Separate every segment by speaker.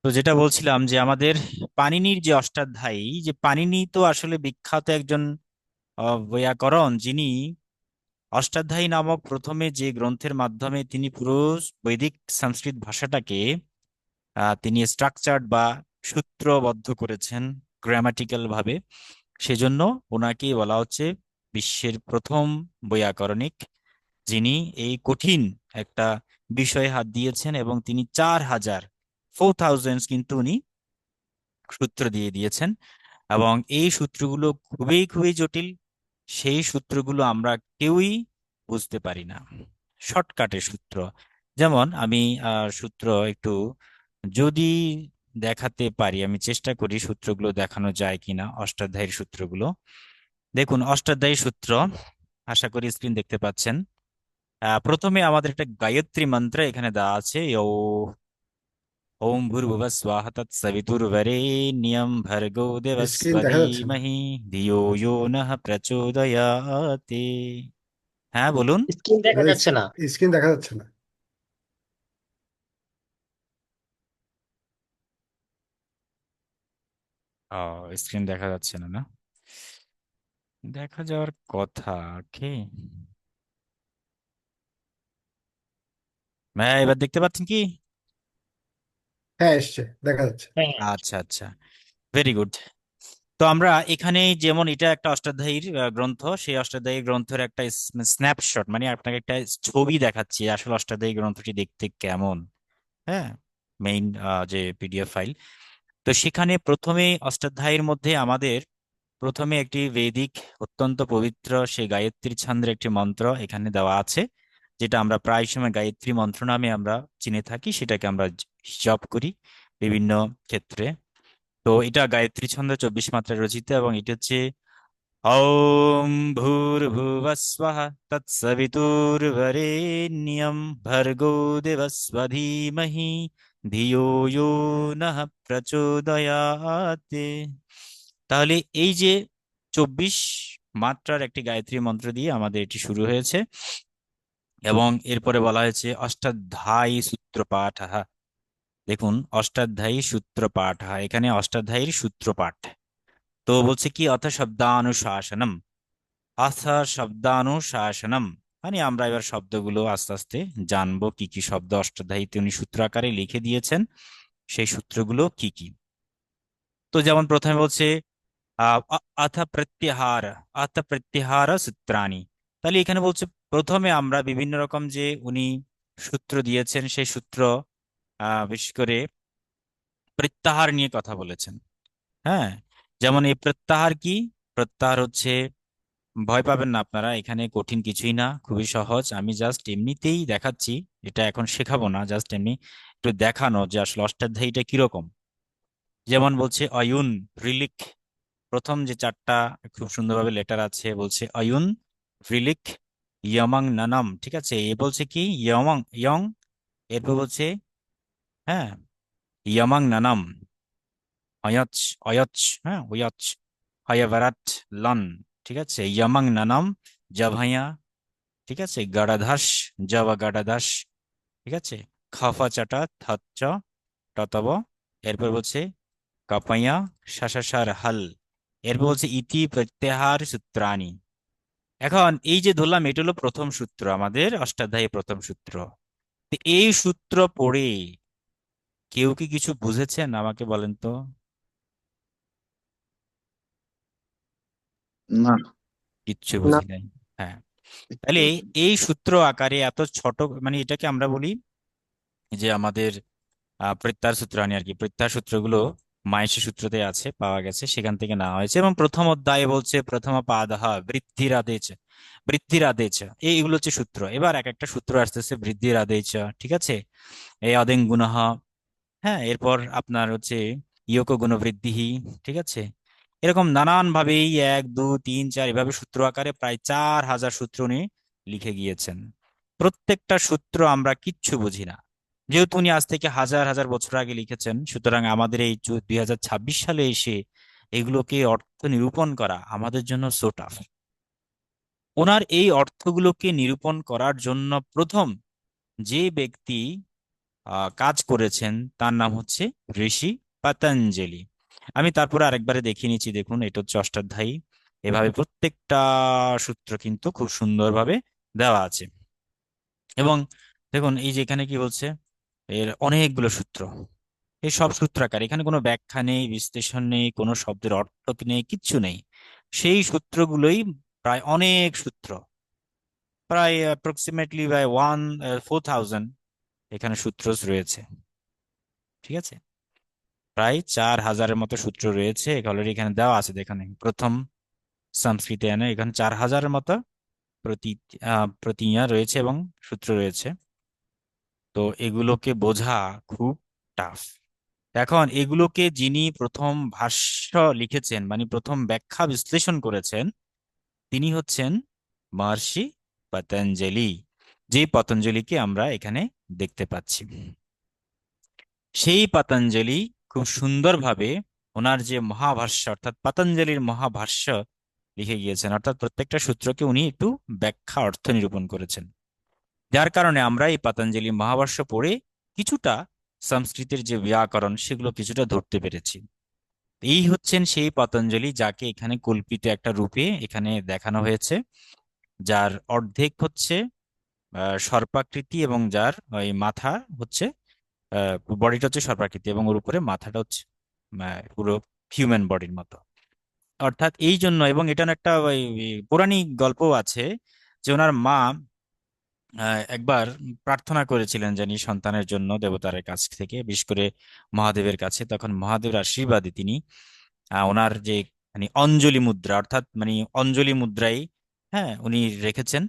Speaker 1: তো যেটা বলছিলাম যে আমাদের পাণিনির যে অষ্টাধ্যায়ী, যে পাণিনি তো আসলে বিখ্যাত একজন বৈয়াকরণ, যিনি অষ্টাধ্যায়ী নামক প্রথমে যে গ্রন্থের মাধ্যমে তিনি পুরো বৈদিক সংস্কৃত ভাষাটাকে তিনি স্ট্রাকচার্ড বা সূত্রবদ্ধ করেছেন গ্রামাটিক্যাল ভাবে। সেজন্য ওনাকে বলা হচ্ছে বিশ্বের প্রথম বৈয়াকরণিক, যিনি এই কঠিন একটা বিষয়ে হাত দিয়েছেন, এবং তিনি 4,000 4,000 কিন্তু উনি সূত্র দিয়ে দিয়েছেন। এবং এই সূত্রগুলো খুবই খুবই জটিল। সেই সূত্রগুলো আমরা কেউই বুঝতে পারি না, শর্টকাটের সূত্র। যেমন আমি সূত্র একটু যদি দেখাতে পারি, আমি চেষ্টা করি সূত্রগুলো দেখানো যায় কিনা, অষ্টাধ্যায়ীর সূত্রগুলো। দেখুন, অষ্টাধ্যায়ী সূত্র, আশা করি স্ক্রিন দেখতে পাচ্ছেন। প্রথমে আমাদের একটা গায়ত্রী মন্ত্র এখানে দেওয়া আছে। ওম ভূর্ভুবঃ স্বাহা তৎসবিতুর্বরেণ্যম ভর্গো
Speaker 2: স্ক্রিন
Speaker 1: দেবস্য
Speaker 2: দেখা যাচ্ছে না।
Speaker 1: ধীমহি ধিয়ো যো নঃ প্রচোদয়াতে। হ্যাঁ, বলুন।
Speaker 3: স্ক্রিন দেখা যাচ্ছে না।
Speaker 2: স্ক্রিন দেখা যাচ্ছে না।
Speaker 1: ও, স্ক্রিন দেখা যাচ্ছে না, না? দেখা যাওয়ার কথা। ওকে, হ্যাঁ, এবার দেখতে পাচ্ছেন কি?
Speaker 2: হ্যাঁ, এসছে, দেখা যাচ্ছে।
Speaker 3: হ্যাঁ, হ্যাঁ।
Speaker 1: আচ্ছা আচ্ছা, ভেরি গুড। তো আমরা এখানে যেমন এটা একটা অষ্টাধ্যায়ীর গ্রন্থ, সেই অষ্টাধ্যায়ী গ্রন্থের একটা স্ন্যাপশট, মানে আপনাকে একটা ছবি দেখাচ্ছি আসলে অষ্টাধ্যায়ী গ্রন্থটি দেখতে কেমন। হ্যাঁ, মেইন যে পিডিএফ ফাইল। তো সেখানে প্রথমে অষ্টাধ্যায়ীর মধ্যে আমাদের প্রথমে একটি বৈদিক অত্যন্ত পবিত্র সেই গায়ত্রী ছন্দের একটি মন্ত্র এখানে দেওয়া আছে, যেটা আমরা প্রায় সময় গায়ত্রী মন্ত্র নামে আমরা চিনে থাকি, সেটাকে আমরা জপ করি বিভিন্ন ক্ষেত্রে। তো এটা গায়ত্রী ছন্দ 24 মাত্রায় রচিত, এবং এটা হচ্ছে ওম ভূর্ভুবস্বঃ তৎসবিতুর্বরেণ্যম ভর্গো দেবস্য ধীমহি ধিয়ো যো নঃ প্রচোদয়াতে। তাহলে এই যে 24 মাত্রার একটি গায়ত্রী মন্ত্র দিয়ে আমাদের এটি শুরু হয়েছে, এবং এরপরে বলা হয়েছে অষ্টাধ্যায়ী সূত্রপাঠ। দেখুন, অষ্টাধ্যায়ী সূত্রপাঠ, এখানে অষ্টাধ্যায়ীর সূত্রপাঠ। তো বলছে কি, অথ শব্দানুশাসনম, অথ শব্দানুশাসনম, মানে আমরা এবার শব্দগুলো আস্তে আস্তে জানবো, কি কি শব্দ অষ্টাধ্যায়ীতে উনি সূত্র আকারে লিখে দিয়েছেন, সেই সূত্রগুলো কি কি। তো যেমন প্রথমে বলছে অথ প্রত্যাহার, অথ প্রত্যাহার সূত্রাণি। তাহলে এখানে বলছে প্রথমে আমরা বিভিন্ন রকম যে উনি সূত্র দিয়েছেন, সেই সূত্র বিশেষ করে প্রত্যাহার নিয়ে কথা বলেছেন। হ্যাঁ, যেমন এই প্রত্যাহার কি, প্রত্যাহার হচ্ছে, ভয় পাবেন না আপনারা, এখানে কঠিন কিছুই না, খুবই সহজ। আমি জাস্ট এমনিতেই দেখাচ্ছি, এটা এখন শেখাবো না, জাস্ট এমনি একটু দেখানো যে আসলে অষ্টাধ্যায়ীটা কিরকম। যেমন বলছে অয়ুন, রিলিক, প্রথম যে চারটা খুব সুন্দরভাবে লেটার আছে, বলছে অয়ুন, রিলিক, ইয়মাং নানাম। ঠিক আছে, এ বলছে কি ইয়মাং ইয়ং, এরপর বলছে হ্যাঁ ইয়মাং নানাম, অয়চ, অয়চ, হ্যাঁ ওয়চ, হয়ভরাট, লন। ঠিক আছে, ইয়মাং নানাম, জভাইয়া। ঠিক আছে, গাড়াধাস, জবা গাড়াধাস। ঠিক আছে, খাফা চাটা থচ্চ টতব। এরপর বলছে কাপাইয়া, শাসাসার হাল। এরপর বলছে ইতি প্রত্যাহার সূত্রাণি। এখন এই যে ধরলাম, এটা হলো প্রথম সূত্র, আমাদের অষ্টাধ্যায়ী প্রথম সূত্র। তো এই সূত্র পড়ে কেউ কি কিছু বুঝেছেন আমাকে বলেন তো?
Speaker 4: না।
Speaker 1: কিচ্ছু
Speaker 3: না।
Speaker 1: বুঝি নাই। হ্যাঁ, তাহলে এই সূত্র আকারে এত ছোট, মানে এটাকে আমরা বলি যে আমাদের প্রত্যাহার সূত্রাণি আর কি। প্রত্যাহার সূত্রগুলো মাহেশী সূত্রতে আছে, পাওয়া গেছে, সেখান থেকে নেওয়া হয়েছে। এবং প্রথম অধ্যায়ে বলছে প্রথম পাদহ বৃদ্ধির আদেশ, বৃদ্ধির আদেশ, এইগুলো হচ্ছে সূত্র। এবার এক একটা সূত্র আসতেছে বৃদ্ধির আদেশ। ঠিক আছে, এই অদেং গুণঃ, হ্যাঁ, এরপর আপনার হচ্ছে ইয়ক গুণবৃদ্ধি। ঠিক আছে, এরকম নানান ভাবে এই 1 2 3 4 এভাবে সূত্র আকারে প্রায় 4,000 সূত্র উনি লিখে গিয়েছেন। প্রত্যেকটা সূত্র আমরা কিচ্ছু বুঝি না, যেহেতু উনি আজ থেকে হাজার হাজার বছর আগে লিখেছেন। সুতরাং আমাদের এই 2026 সালে এসে এগুলোকে অর্থ নিরূপণ করা আমাদের জন্য সো টাফ। ওনার এই অর্থগুলোকে নিরূপণ করার জন্য প্রথম যে ব্যক্তি কাজ করেছেন তার নাম হচ্ছে ঋষি পতঞ্জলি। আমি তারপরে আরেকবারে দেখিয়ে নিচ্ছি, দেখুন এটা হচ্ছে অষ্টাধ্যায়ী। এভাবে প্রত্যেকটা সূত্র কিন্তু খুব সুন্দরভাবে দেওয়া আছে। এবং দেখুন এই যে এখানে কি বলছে, এর অনেকগুলো সূত্র, এই সব সূত্রাকার, এখানে কোনো ব্যাখ্যা নেই, বিশ্লেষণ নেই, কোনো শব্দের অর্থ নেই, কিচ্ছু নেই। সেই সূত্রগুলোই প্রায় অনেক সূত্র, প্রায় অ্যাপ্রক্সিমেটলি প্রায় 4,000 এখানে সূত্র রয়েছে। ঠিক আছে, প্রায় 4,000-এর মতো সূত্র রয়েছে অলরেডি এখানে দেওয়া আছে। এখানে প্রথম সংস্কৃতে এনে এখানে 4,000-এর মতো প্রতি প্রতিজ্ঞা রয়েছে এবং সূত্র রয়েছে। তো এগুলোকে বোঝা খুব টাফ। এখন এগুলোকে যিনি প্রথম ভাষ্য লিখেছেন, মানে প্রথম ব্যাখ্যা বিশ্লেষণ করেছেন, তিনি হচ্ছেন মহর্ষি পতঞ্জলি, যে পতঞ্জলিকে আমরা এখানে দেখতে পাচ্ছি। সেই পতঞ্জলি খুব সুন্দরভাবে ওনার যে মহাভাষ্য অর্থাৎ পতঞ্জলির মহাভাষ্য লিখে গিয়েছেন, অর্থাৎ প্রত্যেকটা সূত্রকে উনি একটু ব্যাখ্যা অর্থ নিরূপণ করেছেন। যার কারণে আমরা এই পতঞ্জলি মহাভাষ্য পড়ে কিছুটা সংস্কৃতের যে ব্যাকরণ সেগুলো কিছুটা ধরতে পেরেছি। এই হচ্ছেন সেই পতঞ্জলি যাকে এখানে কল্পিত একটা রূপে এখানে দেখানো হয়েছে, যার অর্ধেক হচ্ছে সর্পাকৃতি এবং যার ওই মাথা হচ্ছে, বডিটা হচ্ছে সর্পাকৃতি এবং ওর উপরে মাথাটা হচ্ছে পুরো হিউম্যান বডির মতো। অর্থাৎ এই জন্য, এবং এটা না একটা ওই পৌরাণিক গল্প আছে যে ওনার মা একবার প্রার্থনা করেছিলেন জানি সন্তানের জন্য দেবতার কাছ থেকে, বিশেষ করে মহাদেবের কাছে। তখন মহাদেবের আশীর্বাদে তিনি ওনার যে মানে অঞ্জলি মুদ্রা, অর্থাৎ মানে অঞ্জলি মুদ্রাই, হ্যাঁ, উনি রেখেছেন।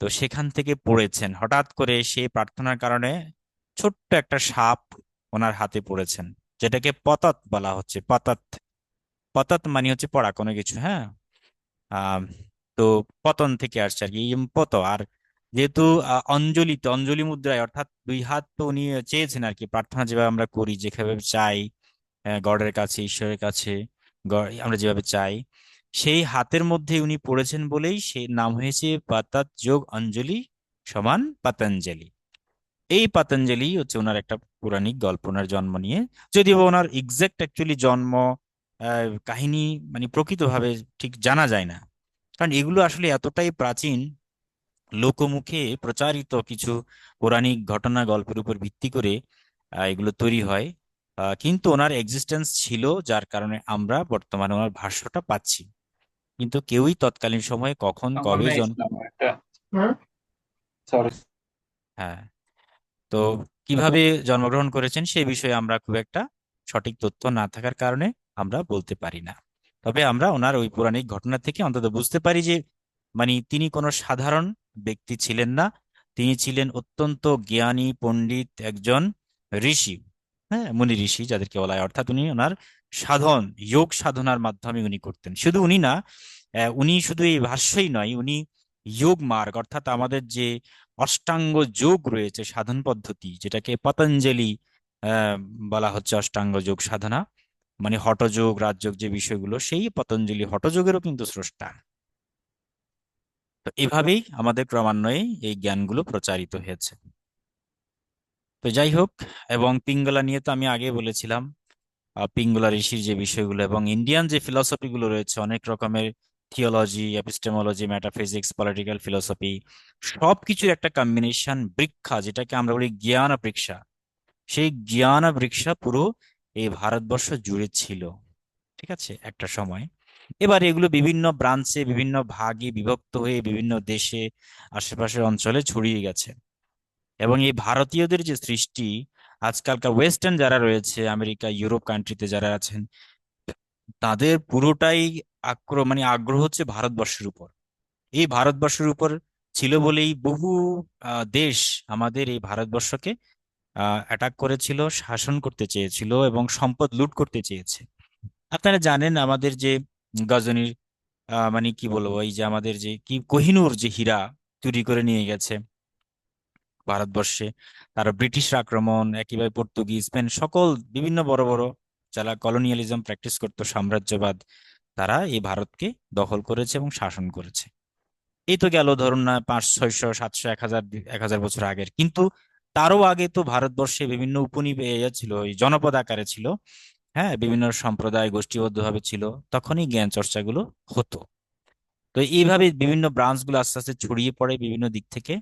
Speaker 1: তো সেখান থেকে পড়েছেন, হঠাৎ করে সেই প্রার্থনার কারণে ছোট্ট একটা সাপ ওনার হাতে পড়েছেন, যেটাকে পতত বলা হচ্ছে। পতত, পতত মানে হচ্ছে পড়া কোনো কিছু, হ্যাঁ। আহ তো পতন থেকে আসছে আর কি, এই যেমন পত। আর যেহেতু অঞ্জলিতে অঞ্জলি মুদ্রায়, অর্থাৎ দুই হাত তো উনি চেয়েছেন আর কি, প্রার্থনা যেভাবে আমরা করি, যেভাবে চাই গডের কাছে, ঈশ্বরের কাছে, আমরা যেভাবে চাই, সেই হাতের মধ্যে উনি পড়েছেন বলেই সে নাম হয়েছে পাতাত যোগ অঞ্জলি সমান পতঞ্জলি। এই পতঞ্জলি হচ্ছে ওনার একটা পৌরাণিক গল্প, ওনার জন্ম নিয়ে। যদিও বা ওনার এক্সাক্ট অ্যাকচুয়ালি জন্ম কাহিনী মানে প্রকৃতভাবে ঠিক জানা যায় না, কারণ এগুলো আসলে এতটাই প্রাচীন, লোকমুখে প্রচারিত কিছু পৌরাণিক ঘটনা গল্পের উপর ভিত্তি করে এগুলো তৈরি হয়। কিন্তু ওনার এক্সিস্টেন্স ছিল, যার কারণে আমরা বর্তমানে ওনার ভাষ্যটা পাচ্ছি। কিন্তু কেউই তৎকালীন সময়ে কখন
Speaker 3: আমার
Speaker 1: কবে
Speaker 3: না ইসলাম একটা সরি।
Speaker 1: হ্যাঁ, তো কিভাবে জন্মগ্রহণ করেছেন সে বিষয়ে আমরা খুব একটা সঠিক তথ্য না থাকার কারণে আমরা বলতে পারি না। তবে আমরা ওনার ওই পৌরাণিক ঘটনা থেকে অন্তত বুঝতে পারি যে মানে তিনি কোনো সাধারণ ব্যক্তি ছিলেন না, তিনি ছিলেন অত্যন্ত জ্ঞানী পণ্ডিত একজন ঋষি, হ্যাঁ, মুনি ঋষি যাদেরকে বলা হয়। অর্থাৎ উনি ওনার সাধন, যোগ সাধনার মাধ্যমে উনি করতেন। শুধু উনি না, উনি শুধু এই ভাষ্যই নয়, উনি যোগ মার্গ অর্থাৎ আমাদের যে অষ্টাঙ্গ যোগ রয়েছে সাধন পদ্ধতি, যেটাকে পতঞ্জলি আহ, বলা হচ্ছে অষ্টাঙ্গ যোগ সাধনা, মানে হঠযোগ রাজযোগ যে বিষয়গুলো, সেই পতঞ্জলি হঠযোগেরও কিন্তু স্রষ্টা। তো এভাবেই আমাদের ক্রমান্বয়ে এই জ্ঞানগুলো প্রচারিত হয়েছে। তো যাই হোক, এবং পিঙ্গলা নিয়ে তো আমি আগে বলেছিলাম, পিঙ্গলা ঋষির যে বিষয়গুলো এবং ইন্ডিয়ান যে ফিলসফি গুলো রয়েছে, অনেক রকমের theology, epistemology, metaphysics, political philosophy, সবকিছুর একটা কম্বিনেশন বৃক্ষা, যেটাকে আমরা বলি জ্ঞান বৃক্ষা, সেই জ্ঞান বৃক্ষা পুরো এই ভারতবর্ষ জুড়ে ছিল। ঠিক আছে, একটা সময়। এবার এগুলো বিভিন্ন ব্রাঞ্চে, বিভিন্ন ভাগে বিভক্ত হয়ে বিভিন্ন দেশে, আশেপাশের অঞ্চলে ছড়িয়ে গেছে। এবং এই ভারতীয়দের যে সৃষ্টি, আজকালকার ওয়েস্টার্ন যারা রয়েছে, আমেরিকা, ইউরোপ কান্ট্রিতে যারা আছেন, তাদের পুরোটাই মানে আগ্রহ হচ্ছে ভারতবর্ষের উপর। এই ভারতবর্ষের উপর ছিল বলেই বহু দেশ আমাদের এই ভারতবর্ষকে অ্যাটাক করেছিল, শাসন করতে চেয়েছিল এবং সম্পদ লুট করতে চেয়েছে। আপনারা জানেন আমাদের যে গজনীর মানে কি বলবো, এই যে আমাদের যে কি কোহিনূর যে হীরা চুরি করে নিয়ে গেছে ভারতবর্ষে, তারা ব্রিটিশ আক্রমণ, একেবারে পর্তুগিজ, স্পেন, সকল বিভিন্ন বড় বড় যারা কলোনিয়ালিজম প্র্যাকটিস করতো, সাম্রাজ্যবাদ, তারা এই ভারতকে দখল করেছে এবং শাসন করেছে। এই তো গেল ধরুন না 500, 600, 700, 1000, 1000 বছর আগের। কিন্তু তারও আগে তো ভারতবর্ষে বিভিন্ন ছিল, ওই জনপদ আকারে ছিল। হ্যাঁ, বিভিন্ন সম্প্রদায় গোষ্ঠীবদ্ধভাবে ছিল। তখনই জ্ঞান চর্চাগুলো হতো। তো এইভাবে বিভিন্ন ব্রাঞ্চগুলো আস্তে আস্তে ছড়িয়ে পড়ে বিভিন্ন দিক থেকে,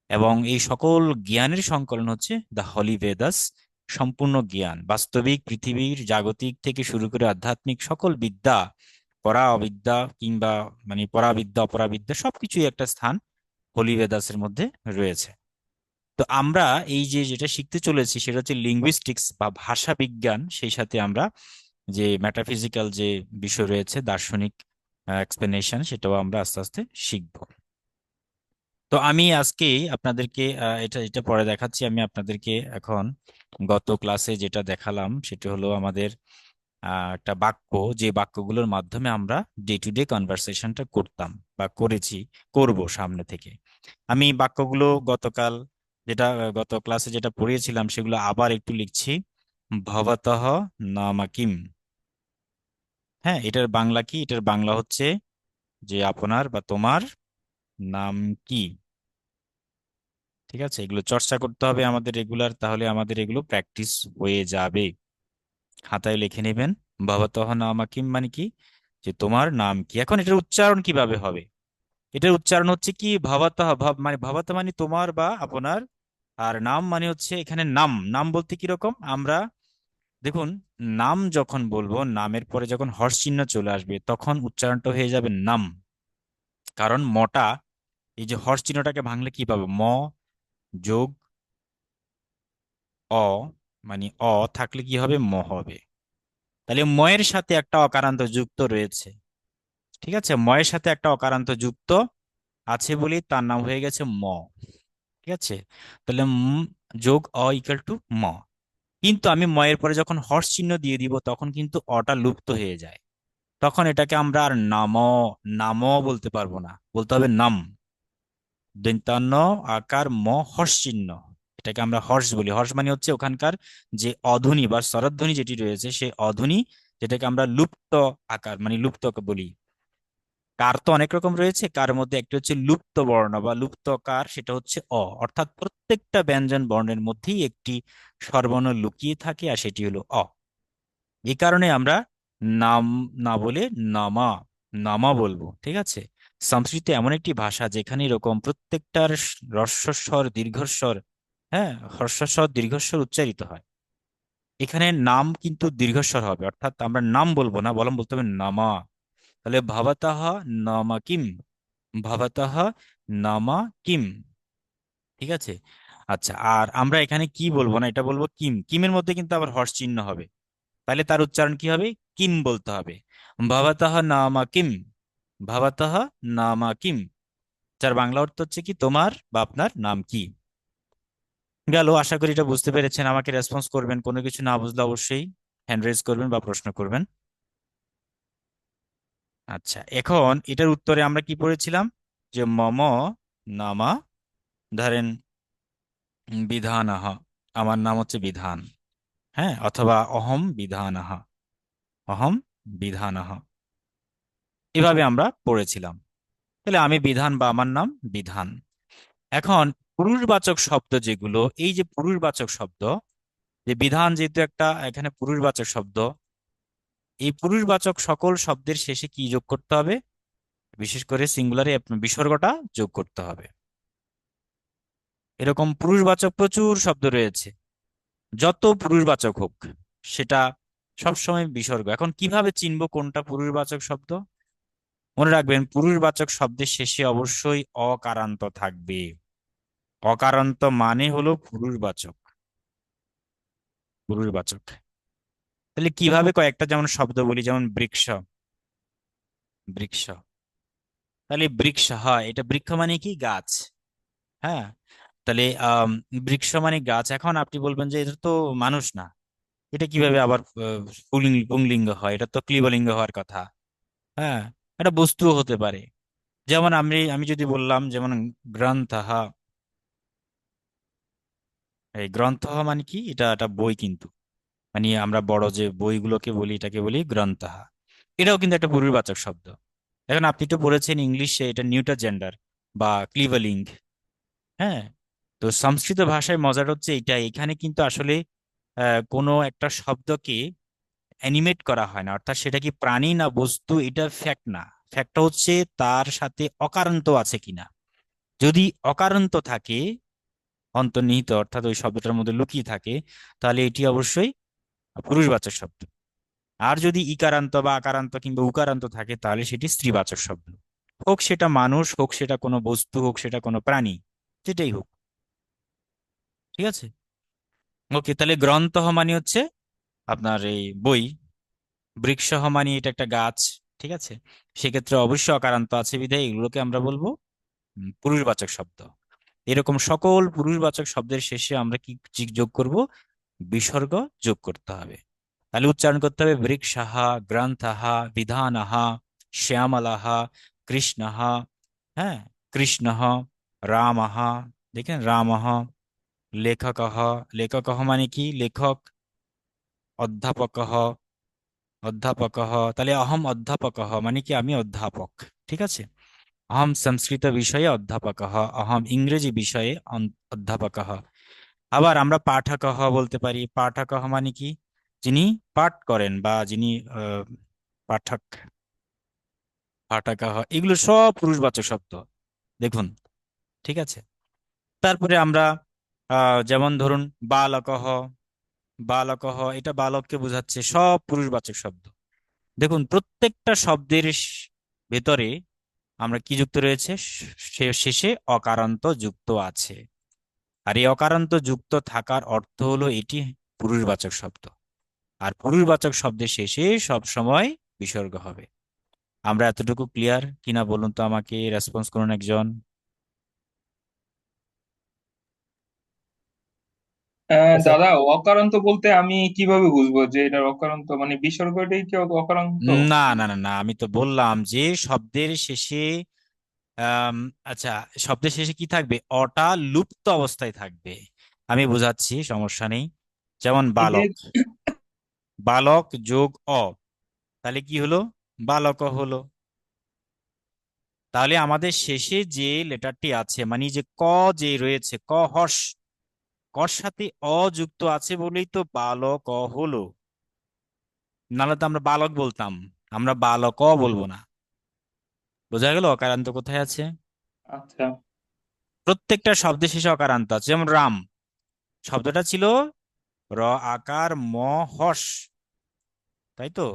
Speaker 1: এবং এই সকল জ্ঞানের সংকলন হচ্ছে দ্য হলি বেদাস। সম্পূর্ণ জ্ঞান, বাস্তবিক পৃথিবীর জাগতিক থেকে শুরু করে আধ্যাত্মিক সকল বিদ্যা, পরা অবিদ্যা কিংবা মানে পরাবিদ্যা অপরাবিদ্যা সবকিছুই একটা স্থান হলি বেদাসের মধ্যে রয়েছে। তো আমরা এই যে যেটা শিখতে চলেছি সেটা হচ্ছে লিঙ্গুইস্টিক্স বা ভাষা বিজ্ঞান, সেই সাথে আমরা যে মেটাফিজিক্যাল যে বিষয় রয়েছে, দার্শনিক এক্সপ্লেনেশন, সেটাও আমরা আস্তে আস্তে শিখবো। তো আমি আজকে আপনাদেরকে এটা এটা পরে দেখাচ্ছি। আমি আপনাদেরকে এখন গত ক্লাসে যেটা দেখালাম সেটা হলো আমাদের একটা বাক্য, যে বাক্যগুলোর মাধ্যমে আমরা ডে টু ডে কনভারসেশনটা করতাম বা করেছি, করব সামনে থেকে। আমি বাক্যগুলো গতকাল যেটা গত ক্লাসে যেটা পড়িয়েছিলাম সেগুলো আবার একটু লিখছি। ভবতঃ নাম কিম। হ্যাঁ, এটার বাংলা কি? এটার বাংলা হচ্ছে যে আপনার বা তোমার নাম কি। ঠিক আছে, এগুলো চর্চা করতে হবে আমাদের রেগুলার, তাহলে আমাদের এগুলো প্র্যাকটিস হয়ে যাবে। খাতায় লিখে নেবেন। ভবতঃ নাম কিম মানে কি? যে তোমার নাম কি। এখন এটার উচ্চারণ কিভাবে হবে? এটার উচ্চারণ হচ্ছে কি, ভবতঃ, মানে ভবতঃ মানে তোমার বা আপনার, আর নাম মানে হচ্ছে এখানে নাম। নাম বলতে কিরকম আমরা, দেখুন, নাম যখন বলবো, নামের পরে যখন হর্ষ চিহ্ন চলে আসবে তখন উচ্চারণটা হয়ে যাবে নাম। কারণ মটা, এই যে হর্ষ চিহ্নটাকে ভাঙলে কি পাবো? ম যোগ অ, মানে অ থাকলে কি হবে? ম হবে। তাহলে ময়ের সাথে একটা অকারান্ত যুক্ত রয়েছে। ঠিক আছে, ময়ের সাথে একটা অকারান্ত যুক্ত আছে বলেই তার নাম হয়ে গেছে ম। ঠিক আছে, তাহলে যোগ অ ইকুয়াল টু ম। কিন্তু আমি ময়ের পরে যখন হর্ষ চিহ্ন দিয়ে দিব তখন কিন্তু অটা লুপ্ত হয়ে যায়। তখন এটাকে আমরা আর নাম, নাম বলতে পারবো না, বলতে হবে নাম। দন্তান্ন আকার ম হর্ষ চিহ্ন, এটাকে আমরা হর্ষ বলি। হর্ষ মানে হচ্ছে ওখানকার যে অধ্বনি বা স্বরধ্বনি যেটি রয়েছে সেই অধ্বনি, যেটাকে আমরা লুপ্ত আকার মানে লুপ্ত বলি। কার তো অনেক রকম রয়েছে, কার মধ্যে একটা হচ্ছে লুপ্ত বর্ণ বা লুপ্ত কার, সেটা হচ্ছে অ। অর্থাৎ প্রত্যেকটা ব্যঞ্জন বর্ণের মধ্যেই একটি স্বরবর্ণ লুকিয়ে থাকে, আর সেটি হলো অ। এই কারণে আমরা নাম না বলে নামা, নামা বলবো। ঠিক আছে, সংস্কৃত এমন একটি ভাষা যেখানে এরকম প্রত্যেকটার হ্রস্বস্বর দীর্ঘস্বর, হ্যাঁ, হ্রস্বস্বর দীর্ঘস্বর উচ্চারিত হয়। এখানে নাম কিন্তু দীর্ঘস্বর হবে, অর্থাৎ আমরা নাম বলবো না, বরং বলতে হবে নামা। তাহলে ভবতঃ নামা কিম, ভবতঃ নামা কিম। ঠিক আছে, আচ্ছা, আর আমরা এখানে কি বলবো না, এটা বলবো কিম। কিমের মধ্যে কিন্তু আবার হর্ষ চিহ্ন হবে, তাহলে তার উচ্চারণ কি হবে? কিম বলতে হবে। ভবতঃ নামা কিম, ভবতঃ নামা কিম, যার বাংলা অর্থ হচ্ছে কি, তোমার বা আপনার নাম কি। গেল, আশা করি এটা বুঝতে পেরেছেন। আমাকে রেসপন্স করবেন, কোনো কিছু না বুঝলে অবশ্যই হ্যান্ড রেজ করবেন বা প্রশ্ন করবেন। আচ্ছা, এখন এটার উত্তরে আমরা কি পড়েছিলাম? যে মম নামা, ধরেন বিধানহ, আমার নাম হচ্ছে বিধান। হ্যাঁ, অথবা অহম বিধানহ, অহম বিধানহ, এভাবে আমরা পড়েছিলাম। তাহলে আমি বিধান বা আমার নাম বিধান। এখন পুরুষবাচক শব্দ যেগুলো, এই যে পুরুষবাচক শব্দ, যে বিধান যেহেতু একটা এখানে পুরুষবাচক শব্দ, এই পুরুষবাচক সকল শব্দের শেষে কি যোগ করতে হবে? বিশেষ করে সিঙ্গুলারে বিসর্গটা যোগ করতে হবে। এরকম পুরুষবাচক প্রচুর শব্দ রয়েছে। যত পুরুষবাচক হোক, সেটা সবসময় বিসর্গ। এখন কিভাবে চিনবো কোনটা পুরুষবাচক শব্দ? মনে রাখবেন, পুরুষবাচক শব্দের শেষে অবশ্যই অকারান্ত থাকবে। অকারান্ত মানে হলো পুরুষবাচক, পুরুষবাচক। তাহলে কিভাবে কয়েকটা যেমন শব্দ বলি, যেমন বৃক্ষ, বৃক্ষ। তাহলে বৃক্ষ হয়, এটা বৃক্ষ মানে কি? গাছ। হ্যাঁ, তাহলে বৃক্ষ মানে গাছ। এখন আপনি বলবেন যে এটা তো মানুষ না, এটা কিভাবে আবার পুংলিঙ্গ হয়? এটা তো ক্লিবলিঙ্গ হওয়ার কথা। হ্যাঁ, এটা বস্তুও হতে পারে। যেমন আমি আমি যদি বললাম, যেমন গ্রন্থঃ, এই গ্রন্থ মানে কি? এটা একটা বই কিন্তু, মানে আমরা বড় যে বইগুলোকে বলি এটাকে বলি গ্রন্থঃ। এটাও কিন্তু একটা পূর্ববাচক শব্দ। এখন আপনি তো পড়েছেন ইংলিশে, এটা নিউটার জেন্ডার বা ক্লিভলিঙ্গ। হ্যাঁ, তো সংস্কৃত ভাষায় মজার হচ্ছে এটা, এখানে কিন্তু আসলে কোনো একটা শব্দকে অ্যানিমেট করা হয় না, অর্থাৎ সেটা কি প্রাণী না বস্তু এটা ফ্যাক্ট না। ফ্যাক্টটা হচ্ছে তার সাথে অকারান্ত আছে কিনা। যদি অকারান্ত থাকে, অন্তর্নিহিত অর্থাৎ ওই শব্দটার মধ্যে লুকিয়ে থাকে, তাহলে এটি অবশ্যই পুরুষবাচক শব্দ। আর যদি ইকারান্ত বা আকারান্ত কিংবা উকারান্ত থাকে, তাহলে সেটি স্ত্রীবাচক শব্দ। হোক সেটা মানুষ, হোক সেটা কোনো বস্তু, হোক সেটা কোনো প্রাণী, যেটাই হোক। ঠিক আছে। ওকে, তাহলে গ্রন্থ মানে হচ্ছে আপনার এই বই, বৃক্ষ মানে এটা একটা গাছ। ঠিক আছে। সেক্ষেত্রে অবশ্যই অকারান্ত আছে বিধায় এগুলোকে আমরা বলবো পুরুষবাচক শব্দ। এরকম সকল পুরুষবাচক শব্দের শেষে আমরা কি যোগ করব? বিসর্গ যোগ করতে হবে। তাহলে উচ্চারণ করতে হবে বৃক্ষাহা, গ্রন্থহা, বিধানহা, শ্যামলাহা, কৃষ্ণহা, হ্যাঁ, কৃষ্ণহ, রামহা, দেখেন রামহ, লেখকহ, লেখকহ মানে কি লেখক, অধ্যাপকহ, অধ্যাপকহ, তাহলে অহম অধ্যাপকহ মানে কি আমি অধ্যাপক। ঠিক আছে। অহম সংস্কৃত বিষয়ে অধ্যাপকः, অহম ইংরেজি বিষয়ে অধ্যাপকः। আবার আমরা পাঠকः বলতে পারি। পাঠকः মানে কি যিনি পাঠ করেন বা যিনি পাঠক, পাঠকः, এগুলো সব পুরুষবাচক শব্দ। দেখুন। ঠিক আছে। তারপরে আমরা যেমন ধরুন বালকः, বালকः এটা বালককে বোঝাচ্ছে, সব পুরুষবাচক শব্দ। দেখুন প্রত্যেকটা শব্দের ভেতরে আমরা কি যুক্ত রয়েছে? শেষে অকারান্ত যুক্ত আছে। আর এই অকারান্ত যুক্ত থাকার অর্থ হলো এটি পুরুষবাচক শব্দ। আর পুরুষবাচক শব্দের শেষে সব সময় বিসর্গ হবে। আমরা এতটুকু ক্লিয়ার কিনা বলুন তো, আমাকে রেসপন্স করুন একজন।
Speaker 2: আচ্ছা,
Speaker 3: দাদা, অকারান্ত বলতে আমি কিভাবে বুঝবো যে এটা অকারান্ত, মানে বিসর্গটাই কি অকারান্ত?
Speaker 1: না না না না, আমি তো বললাম যে শব্দের শেষে আম, আচ্ছা, শব্দের শেষে কি থাকবে? অটা লুপ্ত অবস্থায় থাকবে। আমি বোঝাচ্ছি, সমস্যা নেই। যেমন
Speaker 3: এই যে
Speaker 1: বালক, বালক যোগ অ, তাহলে কি হলো? বালক হলো। তাহলে আমাদের শেষে যে লেটারটি আছে, মানে যে ক যে রয়েছে, ক হর্ষ, কর সাথে অ যুক্ত আছে বলেই তো বালক হলো। নাহলে তো আমরা বালক বলতাম, আমরা বালক বলবো না। বোঝা গেল অকারান্ত কোথায় আছে?
Speaker 3: আচ্ছা,
Speaker 1: প্রত্যেকটা শব্দের শেষে অকারান্ত আছে। যেমন রাম শব্দটা ছিল র আকার ম হর্ষ, তাই তো?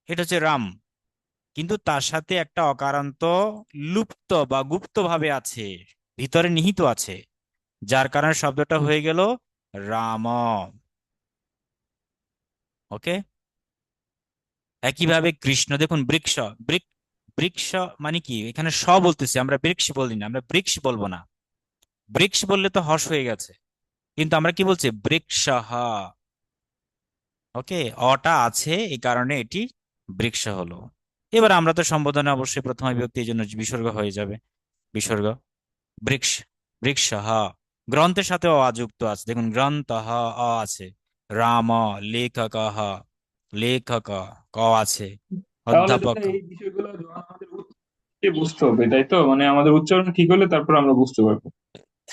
Speaker 1: এটা হচ্ছে রাম, কিন্তু তার সাথে একটা অকারান্ত লুপ্ত বা গুপ্ত ভাবে আছে, ভিতরে নিহিত আছে, যার কারণে শব্দটা হয়ে গেল রাম। ওকে। একইভাবে কৃষ্ণ, দেখুন বৃক্ষ, বৃক, বৃক্ষ মানে কি এখানে বলতেছি আমরা, বৃক্ষ বলি না, আমরা বৃক্ষ বলবো না। বৃক্ষ বললে তো হর্ষ হয়ে গেছে, কিন্তু আমরা কি বলছি? বৃক্ষ। ওকে, অটা আছে এই কারণে এটি বৃক্ষ হলো। এবার আমরা তো সম্বোধনে অবশ্যই প্রথমা বিভক্তি, এই জন্য বিসর্গ হয়ে যাবে। বিসর্গ বৃক্ষ, বৃক্ষ। গ্রন্থের সাথে অ যুক্ত আছে, দেখুন গ্রন্থ অ আছে। রাম, লেখক, লেখক, ক আছে।
Speaker 3: তাহলে
Speaker 1: অধ্যাপক।
Speaker 3: দাদা এই বিষয়গুলো যখন আমাদের উচ্চারণে বুঝতে হবে, তাই তো? মানে আমাদের উচ্চারণ ঠিক হলে তারপর আমরা বুঝতে পারবো।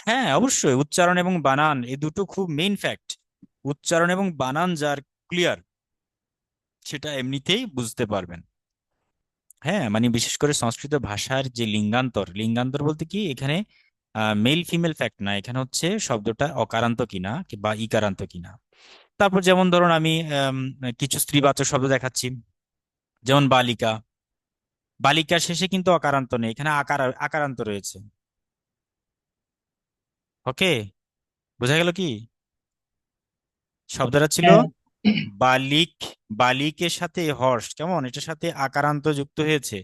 Speaker 1: হ্যাঁ অবশ্যই, উচ্চারণ এবং বানান এই দুটো খুব মেইন ফ্যাক্ট। উচ্চারণ এবং বানান যার ক্লিয়ার, সেটা এমনিতেই বুঝতে পারবেন। হ্যাঁ, মানে বিশেষ করে সংস্কৃত ভাষার যে লিঙ্গান্তর, লিঙ্গান্তর বলতে কি এখানে মেল ফিমেল ফ্যাক্ট না, এখানে হচ্ছে শব্দটা অকারান্ত কিনা বা ইকারান্ত কিনা। তারপর যেমন ধরুন আমি কিছু স্ত্রীবাচক শব্দ দেখাচ্ছি। যেমন বালিকা, বালিকার শেষে কিন্তু অকারান্ত নেই, এখানে আকারান্ত রয়েছে। ওকে, বোঝা গেল কি? শব্দটা ছিল
Speaker 3: হ্যাঁ,
Speaker 1: বালিক, বালিকের সাথে হর্ষ, কেমন এটার সাথে আকারান্ত যুক্ত হয়েছে,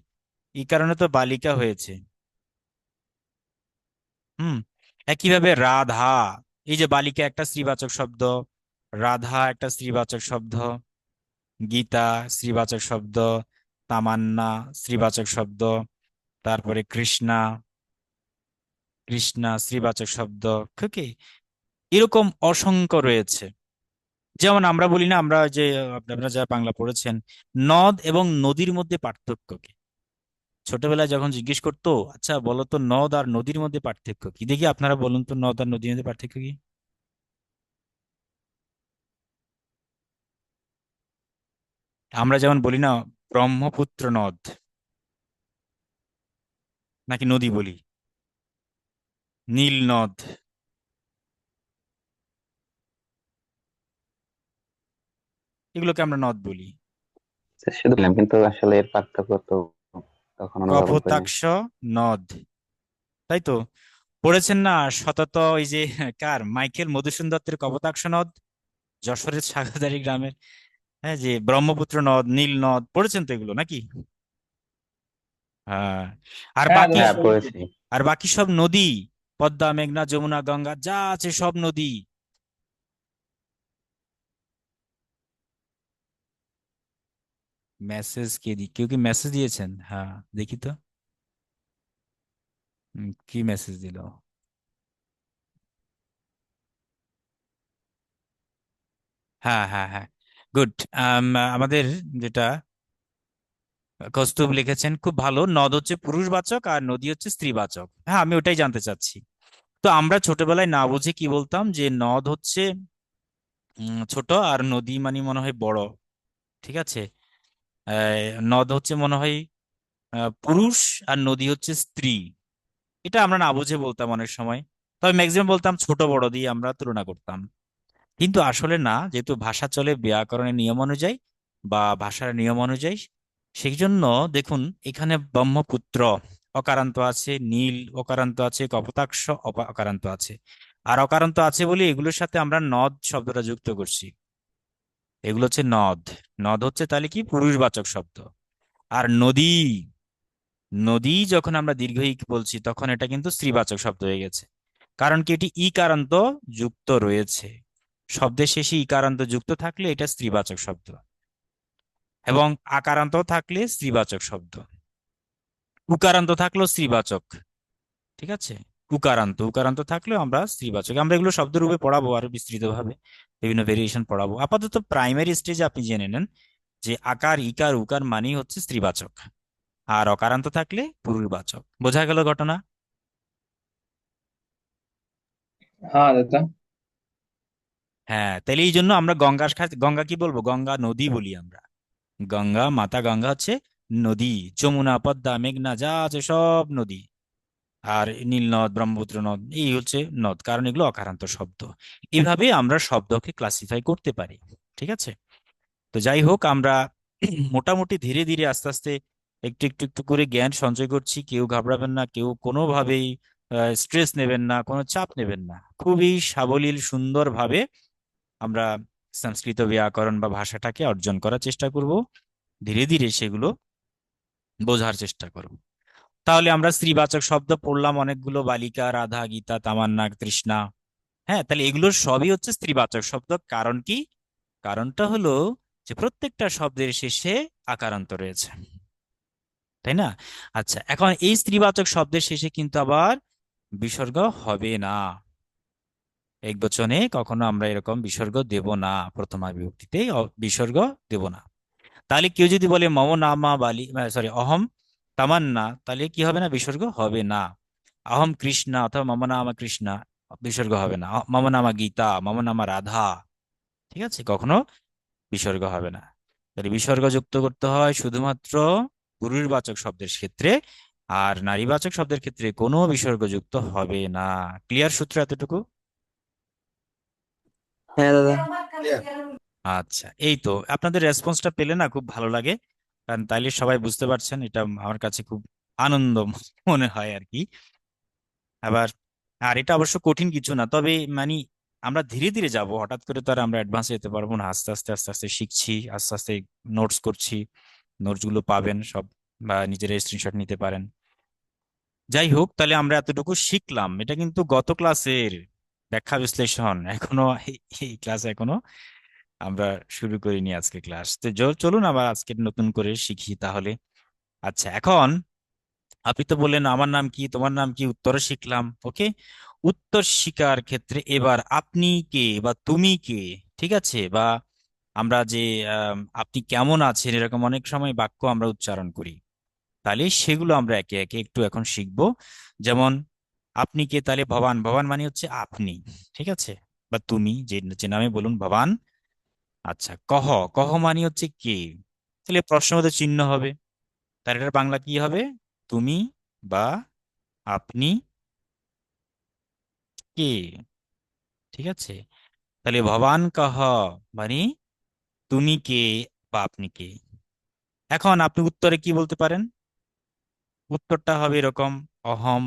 Speaker 1: এই কারণে তো বালিকা হয়েছে। হুম। একইভাবে রাধা, এই যে বালিকা একটা স্ত্রীবাচক শব্দ, রাধা একটা স্ত্রীবাচক শব্দ, গীতা স্ত্রীবাচক শব্দ, তামান্না স্ত্রীবাচক শব্দ, তারপরে কৃষ্ণা, কৃষ্ণা স্ত্রীবাচক শব্দ। ওকে, এরকম অসংখ্য রয়েছে। যেমন আমরা বলি না, আমরা যে আপনারা যারা বাংলা পড়েছেন, নদ এবং নদীর মধ্যে পার্থক্য কি? ছোটবেলায় যখন জিজ্ঞেস করতো, আচ্ছা বলো তো নদ আর নদীর মধ্যে পার্থক্য কি, দেখি আপনারা বলুন তো নদ আর নদীর মধ্যে পার্থক্য কি। আমরা যেমন বলি না ব্রহ্মপুত্র নদ, নাকি নদী বলি, নীল নদ, এগুলোকে আমরা নদ বলি।
Speaker 4: শুধু বললাম, কিন্তু আসলে এর পার্থক্য তো তখন অনুধাবন করিনি।
Speaker 1: কপোতাক্ষ নদ, তাই তো পড়েছেন না শতত ওই যে কার, মাইকেল মধুসূদন দত্তের কপোতাক্ষ নদ, যশোরের সাগরদাড়ি গ্রামের। হ্যাঁ, যে ব্রহ্মপুত্র নদ, নীল নদ, পড়েছেন তো এগুলো নাকি? হ্যাঁ। আর
Speaker 3: হ্যাঁ
Speaker 1: বাকি,
Speaker 3: দাদা,
Speaker 4: হ্যাঁ,
Speaker 3: পড়েছি।
Speaker 4: পড়েছি।
Speaker 1: আর বাকি সব নদী, পদ্মা, মেঘনা, যমুনা, গঙ্গা যা আছে সব নদী। মেসেজ কে দি, কেউ কি মেসেজ দিয়েছেন? হ্যাঁ, দেখি তো। কি মেসেজ দিল? হ্যাঁ হ্যাঁ হ্যাঁ, গুড। আমাদের যেটা কৌস্তুভ লিখেছেন খুব ভালো, নদ হচ্ছে পুরুষবাচক আর নদী হচ্ছে স্ত্রীবাচক। হ্যাঁ, আমি ওটাই জানতে চাচ্ছি। তো আমরা ছোটবেলায় না বুঝে কি বলতাম যে নদ হচ্ছে ছোট, আর নদী মানে মনে হয় বড়। ঠিক আছে। নদ হচ্ছে মনে হয় পুরুষ, আর নদী হচ্ছে স্ত্রী। এটা আমরা না বুঝে বলতাম অনেক সময়। তবে ম্যাক্সিমাম বলতাম ছোট বড় দিয়ে আমরা তুলনা করতাম। কিন্তু আসলে না, যেহেতু ভাষা চলে ব্যাকরণের নিয়ম অনুযায়ী বা ভাষার নিয়ম অনুযায়ী, সেই জন্য দেখুন এখানে ব্রহ্মপুত্র অকারান্ত আছে, নীল অকারান্ত আছে, কপোতাক্ষ অকারান্ত আছে। আর অকারান্ত আছে বলে এগুলোর সাথে আমরা নদ শব্দটা যুক্ত করছি। এগুলো হচ্ছে নদ। নদ হচ্ছে তাহলে কি পুরুষবাচক শব্দ। আর নদী, নদী যখন আমরা দীর্ঘ ই বলছি তখন এটা কিন্তু স্ত্রীবাচক শব্দ হয়ে গেছে। কারণ কি, এটি ইকারান্ত যুক্ত রয়েছে। শব্দের শেষে ইকারান্ত যুক্ত থাকলে এটা স্ত্রীবাচক শব্দ, এবং আকারান্ত থাকলে স্ত্রীবাচক শব্দ, উকারান্ত থাকলেও স্ত্রীবাচক। ঠিক আছে। উকারান্ত উকারান্ত থাকলেও আমরা স্ত্রীবাচক, আমরা এগুলো শব্দরূপে পড়াবো আরো বিস্তৃতভাবে, বিভিন্ন ভেরিয়েশন পড়াবো। আপাতত প্রাইমারি স্টেজে আপনি জেনে নেন যে আকার ইকার উকার মানেই হচ্ছে স্ত্রীবাচক, আর অকারান্ত থাকলে পুরুষবাচক। বোঝা গেল ঘটনা?
Speaker 3: হ্যাঁ দাদা।
Speaker 1: হ্যাঁ, তাহলে এই জন্য আমরা গঙ্গা গঙ্গা কি বলবো, গঙ্গা নদী বলি আমরা। গঙ্গা মাতা গঙ্গা হচ্ছে নদী। যমুনা, পদ্মা, মেঘনা যা আছে সব নদী। আর নীল নদ, ব্রহ্মপুত্র নদ এই হচ্ছে নদ, কারণ এগুলো অকারান্ত শব্দ। এভাবে আমরা শব্দকে ক্লাসিফাই করতে পারি। ঠিক আছে। তো যাই হোক, আমরা মোটামুটি ধীরে ধীরে আস্তে আস্তে একটু একটু একটু করে জ্ঞান সঞ্চয় করছি। কেউ ঘাবড়াবেন না, কেউ কোনোভাবেই স্ট্রেস নেবেন না, কোনো চাপ নেবেন না। খুবই সাবলীল সুন্দরভাবে আমরা সংস্কৃত ব্যাকরণ বা ভাষাটাকে অর্জন করার চেষ্টা করব। ধীরে ধীরে সেগুলো বোঝার চেষ্টা করব। তাহলে আমরা স্ত্রীবাচক শব্দ পড়লাম অনেকগুলো, বালিকা, রাধা, গীতা, তামান্না, তৃষ্ণা। হ্যাঁ, তাহলে এগুলো সবই হচ্ছে স্ত্রীবাচক শব্দ। কারণ কি? কারণটা হলো যে প্রত্যেকটা শব্দের শেষে আকারান্ত রয়েছে, তাই না? আচ্ছা, এখন এই স্ত্রীবাচক শব্দের শেষে কিন্তু আবার বিসর্গ হবে না। একবচনে কখনো আমরা এরকম বিসর্গ দেব না, প্রথমা বিভক্তিতে বিসর্গ দেব না। তাহলে কেউ যদি বলে মম নামা বালি, সরি অহম তামান্না, তাহলে কি হবে না, বিসর্গ হবে না। অহম কৃষ্ণা অথবা মম নামা কৃষ্ণা, বিসর্গ হবে না। মম নামা গীতা, মম নামা রাধা, ঠিক আছে, কখনো বিসর্গ হবে না। তাহলে বিসর্গ যুক্ত করতে হয় শুধুমাত্র পুরুষবাচক শব্দের ক্ষেত্রে, আর নারীবাচক শব্দের ক্ষেত্রে কোনো বিসর্গ যুক্ত হবে না। ক্লিয়ার সূত্র এতটুকু?
Speaker 4: হ্যাঁ দাদা।
Speaker 2: ক্লিয়ার।
Speaker 1: আচ্ছা, এই তো আপনাদের রেসপন্সটা পেলে না খুব ভালো লাগে। কারণ তাইলে সবাই বুঝতে পারছেন, এটা আমার কাছে খুব আনন্দ মনে হয় আর কি। আবার, আর এটা অবশ্য কঠিন কিছু না, তবে মানে আমরা ধীরে ধীরে যাব, হঠাৎ করে তো আর আমরা অ্যাডভান্স যেতে পারবো না। আস্তে আস্তে আস্তে আস্তে শিখছি, আস্তে আস্তে নোটস করছি। নোটস গুলো পাবেন সব, বা নিজেরা স্ক্রিনশট নিতে পারেন। যাই হোক, তাহলে আমরা এতটুকু শিখলাম। এটা কিন্তু গত ক্লাসের ব্যাখ্যা বিশ্লেষণ, এখনো এই ক্লাসে এখনো আমরা শুরু করিনি আজকে ক্লাস। তো চলুন আবার আজকে নতুন করে শিখি তাহলে। আচ্ছা, এখন আপনি তো বললেন আমার নাম কি, তোমার নাম কি, উত্তর শিখলাম, ওকে। উত্তর শিখার ক্ষেত্রে এবার আপনি কে বা তুমি কে, ঠিক আছে, বা আমরা যে আপনি কেমন আছেন, এরকম অনেক সময় বাক্য আমরা উচ্চারণ করি। তাহলে সেগুলো আমরা একে একে একটু এখন শিখবো। যেমন আপনি কে, তাহলে ভবান, ভবান মানে হচ্ছে আপনি, ঠিক আছে, বা তুমি, যে যে নামে বলুন, ভবান। আচ্ছা, কহ, কহ মানে হচ্ছে কে, তাহলে প্রশ্নবোধক চিহ্ন হবে, তার এটার বাংলা কি হবে? তুমি বা আপনি কে, ঠিক আছে। তাহলে ভবান কহ মানে তুমি কে বা আপনি কে। এখন আপনি উত্তরে কি বলতে পারেন? উত্তরটা হবে এরকম: অহম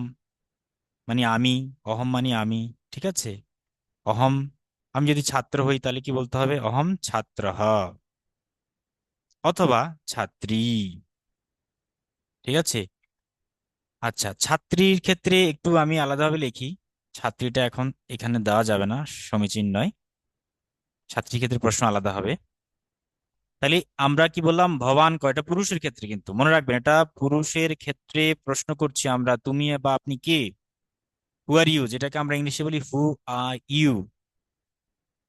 Speaker 1: মানে আমি, অহম মানে আমি, ঠিক আছে। অহম, আমি যদি ছাত্র হই তাহলে কি বলতে হবে? অহম ছাত্রঃ, অথবা ছাত্রী, ঠিক আছে। আচ্ছা, ছাত্রীর ক্ষেত্রে একটু আমি আলাদাভাবে লিখি, ছাত্রীটা এখন এখানে দেওয়া যাবে না, সমীচীন নয়, ছাত্রীর ক্ষেত্রে প্রশ্ন আলাদা হবে। তাহলে আমরা কি বললাম? ভবান কয়টা পুরুষের ক্ষেত্রে, কিন্তু মনে রাখবেন এটা পুরুষের ক্ষেত্রে প্রশ্ন করছি আমরা, তুমি বা আপনি কে, হু আর ইউ, যেটাকে আমরা ইংলিশে বলি হু আর ইউ,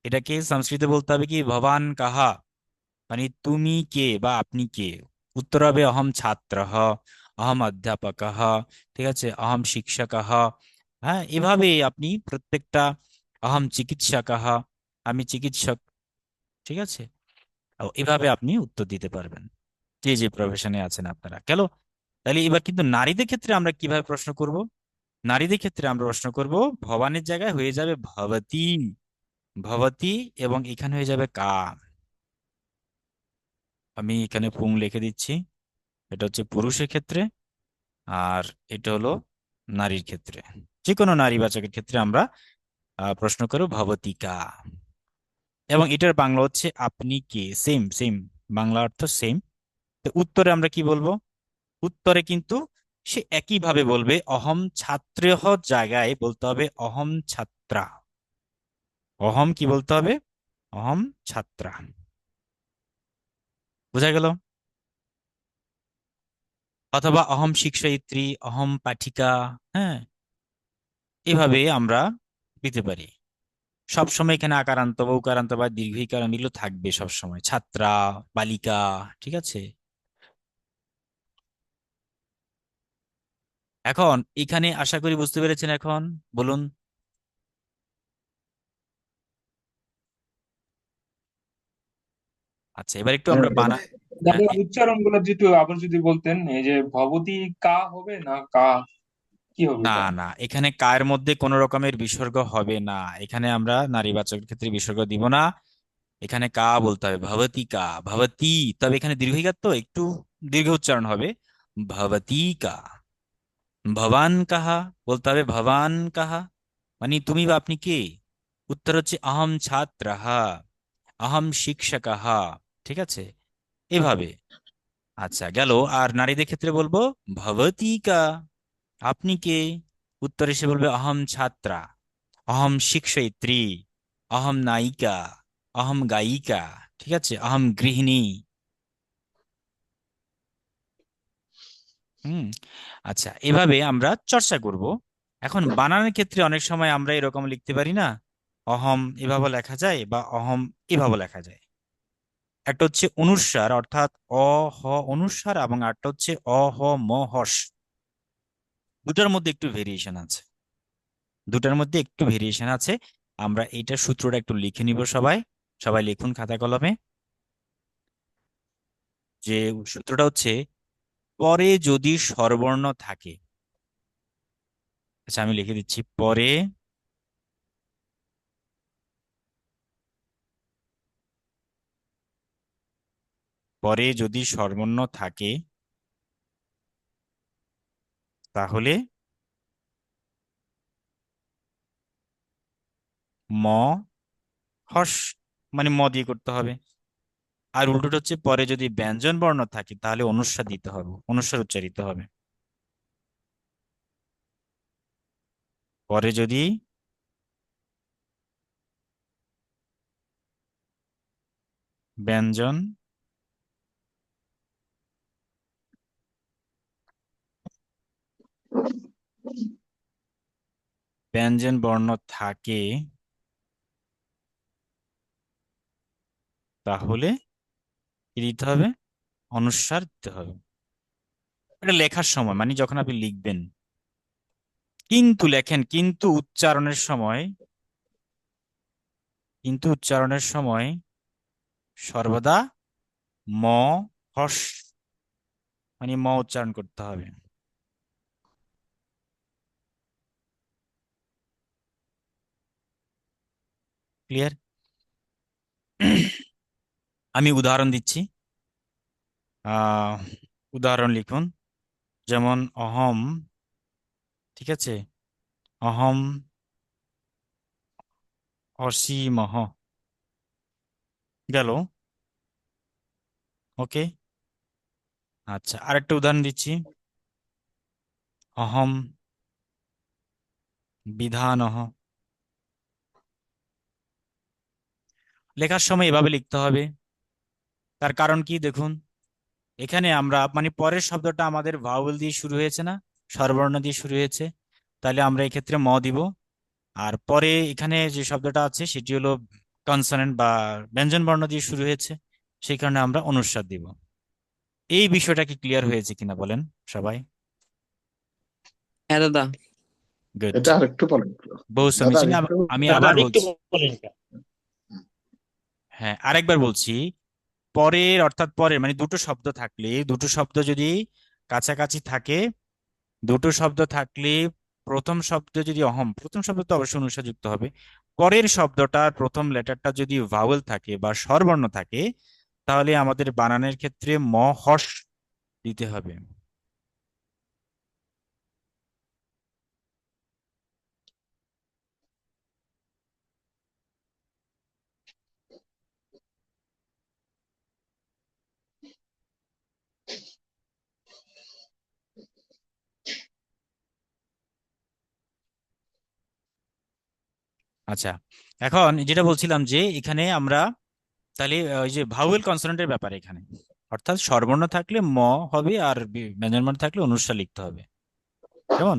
Speaker 1: এটাকে সংস্কৃতে বলতে হবে কি? ভবান কাহা, মানে তুমি কে বা আপনি কে। উত্তর হবে অহম ছাত্রঃ, অহম অধ্যাপকঃ, ঠিক আছে, অহম শিক্ষকঃ। হ্যাঁ, এভাবে আপনি প্রত্যেকটা, অহম চিকিৎসকঃ, আমি চিকিৎসক, ঠিক আছে। এভাবে আপনি উত্তর দিতে পারবেন, যে যে প্রফেশনে আছেন আপনারা। গেল। তাহলে এবার কিন্তু নারীদের ক্ষেত্রে আমরা কিভাবে প্রশ্ন করব? নারীদের ক্ষেত্রে আমরা প্রশ্ন করব, ভবানের জায়গায় হয়ে যাবে ভবতী, ভবতী, এবং এখানে হয়ে যাবে কা। আমি এখানে পুং লিখে দিচ্ছি, এটা হচ্ছে পুরুষের ক্ষেত্রে, আর এটা হলো নারীর ক্ষেত্রে। যে কোনো নারীবাচকের ক্ষেত্রে আমরা প্রশ্ন করব ভবতিকা, এবং এটার বাংলা হচ্ছে আপনি কে, সেম সেম, বাংলা অর্থ সেম। তো উত্তরে আমরা কি বলবো? উত্তরে কিন্তু সে একই ভাবে বলবে, অহম ছাত্রহ জায়গায় বলতে হবে অহম ছাত্রা। অহম কি বলতে হবে? অহম ছাত্রা। বোঝা গেল? অথবা অহম শিক্ষয়িত্রী, অহম পাঠিকা। হ্যাঁ, এভাবে আমরা দিতে পারি। সবসময় এখানে আকারান্ত বা উকারান্ত বা দীর্ঘিকার এগুলো থাকবে সবসময়, ছাত্রা, বালিকা, ঠিক আছে। এখন এখানে আশা করি বুঝতে পেরেছেন এখন, বলুন। আচ্ছা, এবার একটু আমরা বানা, হ্যাঁ,
Speaker 3: দাদা উচ্চারণ গুলো যদি আবার যদি বলতেন, এই যে ভবতী কা হবে না কা, কি হবে
Speaker 1: না
Speaker 3: এটা?
Speaker 1: না, এখানে কার মধ্যে কোনো রকমের বিসর্গ হবে না, এখানে আমরা নারীবাচকের ক্ষেত্রে বিসর্গ দিব না, এখানে কা বলতে হবে, ভবতী কা, ভবতী, তবে এখানে দীর্ঘিকার তো একটু দীর্ঘ উচ্চারণ হবে, ভবতী কা। ভবান কাহা বলতে হবে, ভবান কাহা, মানে তুমি বা আপনি কে। উত্তর হচ্ছে অহম ছাত্রঃ, অহম শিক্ষকঃ, ঠিক আছে, এভাবে। আচ্ছা, গেল। আর নারীদের ক্ষেত্রে বলবো ভবতী কা, আপনি কে। উত্তর এসে বলবে অহম ছাত্রা, অহম শিক্ষয়িত্রী, অহম নায়িকা, অহম গায়িকা, ঠিক আছে, অহম গৃহিণী। হুম। আচ্ছা, এভাবে আমরা চর্চা করব। এখন বানানের ক্ষেত্রে অনেক সময় আমরা এরকম লিখতে পারি না, অহম এভাবে লেখা যায় বা অহম এভাবে লেখা যায়। একটা হচ্ছে অনুস্বার, অর্থাৎ অ হ অনুস্বার, এবং একটা হচ্ছে অ হ ম হর্ষ। দুটার মধ্যে একটু ভেরিয়েশন আছে, দুটার মধ্যে একটু ভেরিয়েশন আছে। আমরা এইটার সূত্রটা একটু লিখে নিব সবাই, সবাই লিখুন খাতা কলমে। যে সূত্রটা হচ্ছে, পরে যদি স্বরবর্ণ থাকে, আচ্ছা আমি লিখে দিচ্ছি, পরে পরে যদি স্বরবর্ণ থাকে, তাহলে ম হর্ষ, মানে ম দিয়ে করতে হবে। আর উল্টোটা হচ্ছে, পরে যদি ব্যঞ্জন বর্ণ থাকে তাহলে অনুস্বার দিতে হবে, অনুস্বার উচ্চারিত হবে। পরে যদি ব্যঞ্জন ব্যঞ্জন বর্ণ থাকে, তাহলে কি দিতে হবে? অনুস্বার দিতে হবে। এটা লেখার সময় মানে যখন আপনি লিখবেন, কিন্তু লেখেন, কিন্তু উচ্চারণের সময় সর্বদা ম হর্ষ মানে ম উচ্চারণ করতে হবে। ক্লিয়ার? আমি উদাহরণ দিচ্ছি। আহ উদাহরণ লিখুন, যেমন অহম, ঠিক আছে, অহম অসীমহ গেল। ওকে, আচ্ছা আরেকটা উদাহরণ দিচ্ছি, অহম বিধানহ। লেখার সময় এভাবে লিখতে হবে। তার কারণ কি দেখুন, এখানে আমরা মানে পরের শব্দটা আমাদের ভাওয়েল দিয়ে শুরু হয়েছে না, স্বরবর্ণ দিয়ে শুরু হয়েছে, তাহলে আমরা এক্ষেত্রে ম দিব। আর পরে এখানে যে শব্দটা আছে সেটি হলো কনসোনেন্ট বা ব্যঞ্জন বর্ণ দিয়ে শুরু হয়েছে, সেই কারণে আমরা অনুস্বার দিব। এই বিষয়টা কি ক্লিয়ার হয়েছে কিনা বলেন সবাই?
Speaker 5: হ্যাঁ দাদা।
Speaker 1: গুড।
Speaker 2: এটা আরেকটু বলেন তো।
Speaker 1: বহু
Speaker 2: দাদা
Speaker 1: সমীচীন।
Speaker 2: আরেকটু
Speaker 1: আমি
Speaker 6: দাদা
Speaker 1: আবার
Speaker 6: আরেকটু
Speaker 1: বলছি,
Speaker 6: বলেন এটা।
Speaker 1: হ্যাঁ আরেকবার বলছি, পরের অর্থাৎ পরের মানে দুটো শব্দ থাকলে, দুটো শব্দ যদি কাছাকাছি থাকে, দুটো শব্দ থাকলে প্রথম শব্দ যদি অহম, প্রথম শব্দ তো অবশ্যই অনুস্বার যুক্ত হবে, পরের শব্দটার প্রথম লেটারটা যদি ভাওয়েল থাকে বা স্বরবর্ণ থাকে, তাহলে আমাদের বানানের ক্ষেত্রে ম হর্ষ দিতে হবে। আচ্ছা, এখন যেটা বলছিলাম যে এখানে আমরা তাহলে ওই যে ভাওয়েল কনসোনেন্টের ব্যাপারে এখানে, অর্থাৎ স্বরবর্ণ থাকলে ম হবে আর ব্যঞ্জনবর্ণ থাকলে অনুস্বার লিখতে হবে। যেমন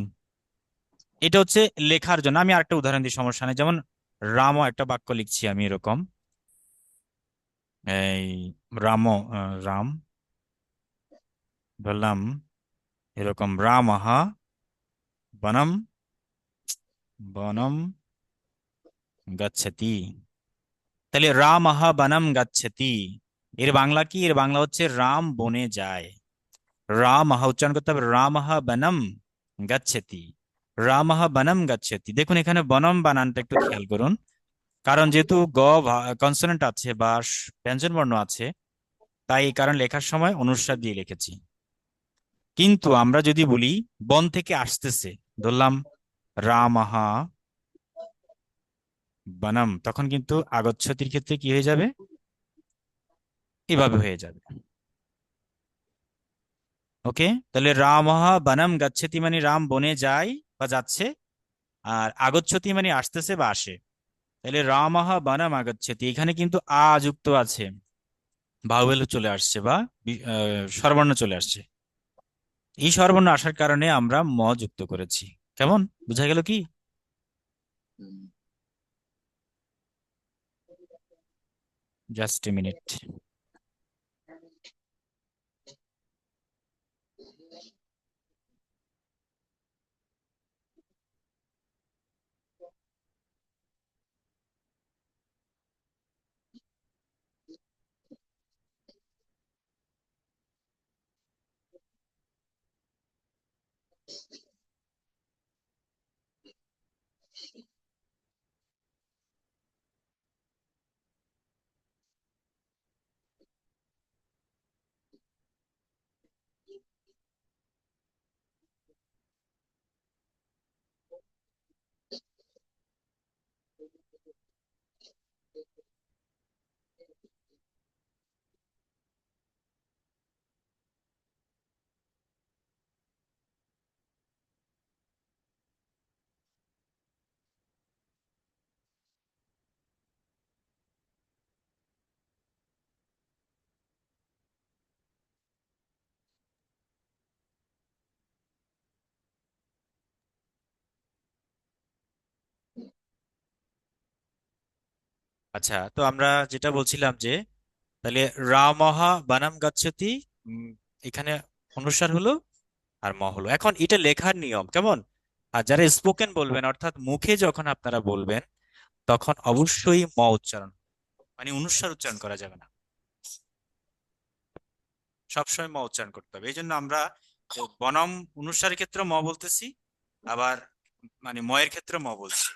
Speaker 1: এটা হচ্ছে লেখার জন্য, আমি আরেকটা উদাহরণ দিই, সমস্যা নেই। যেমন রাম, একটা বাক্য লিখছি আমি এরকম, এই রাম, রাম বললাম এরকম, রামহ বনম বনম গচ্ছতি। তাহলে রামহ বনম গচ্ছতি, এর বাংলা কি? এর বাংলা হচ্ছে রাম বনে যায়। রামহ উচ্চারণ করতে হবে রামহ বনম গচ্ছতি, রামহ বনম গচ্ছতি। দেখুন এখানে বনম বানানটা একটু খেয়াল করুন, কারণ যেহেতু গ কনসোনেন্ট আছে বা ব্যঞ্জন বর্ণ আছে, তাই এই কারণ লেখার সময় অনুস্বার দিয়ে লিখেছি। কিন্তু আমরা যদি বলি বন থেকে আসতেছে, ধরলাম রামহা বনম, তখন কিন্তু আগচ্ছতির ক্ষেত্রে কি হয়ে যাবে? এভাবে হয়ে যাবে। ওকে, তাহলে রামহা বনম গচ্ছতি মানে রাম বনে যায় বা যাচ্ছে, আর আগচ্ছতি মানে আসতেছে বা আসে। তাহলে রামহা বনম আগচ্ছতি, এখানে কিন্তু আ যুক্ত আছে, ভাওয়েল চলে আসছে বা স্বরবর্ণ চলে আসছে। এই স্বরবর্ণ আসার কারণে আমরা ম যুক্ত করেছি। কেমন বুঝা গেল কি? Just a minute. আচ্ছা, তো আমরা যেটা বলছিলাম যে তাহলে রামহা বানাম গাচ্ছতি, উম, এখানে অনুসার হলো আর ম হলো। এখন এটা লেখার নিয়ম কেমন? আর যারা স্পোকেন বলবেন অর্থাৎ মুখে যখন আপনারা বলবেন তখন অবশ্যই ম উচ্চারণ, মানে অনুস্বার উচ্চারণ করা যাবে না, সবসময় ম উচ্চারণ করতে হবে। এই জন্য আমরা বনম অনুস্বারের ক্ষেত্রে ম বলতেছি, আবার মানে ময়ের ক্ষেত্রে ম বলছি।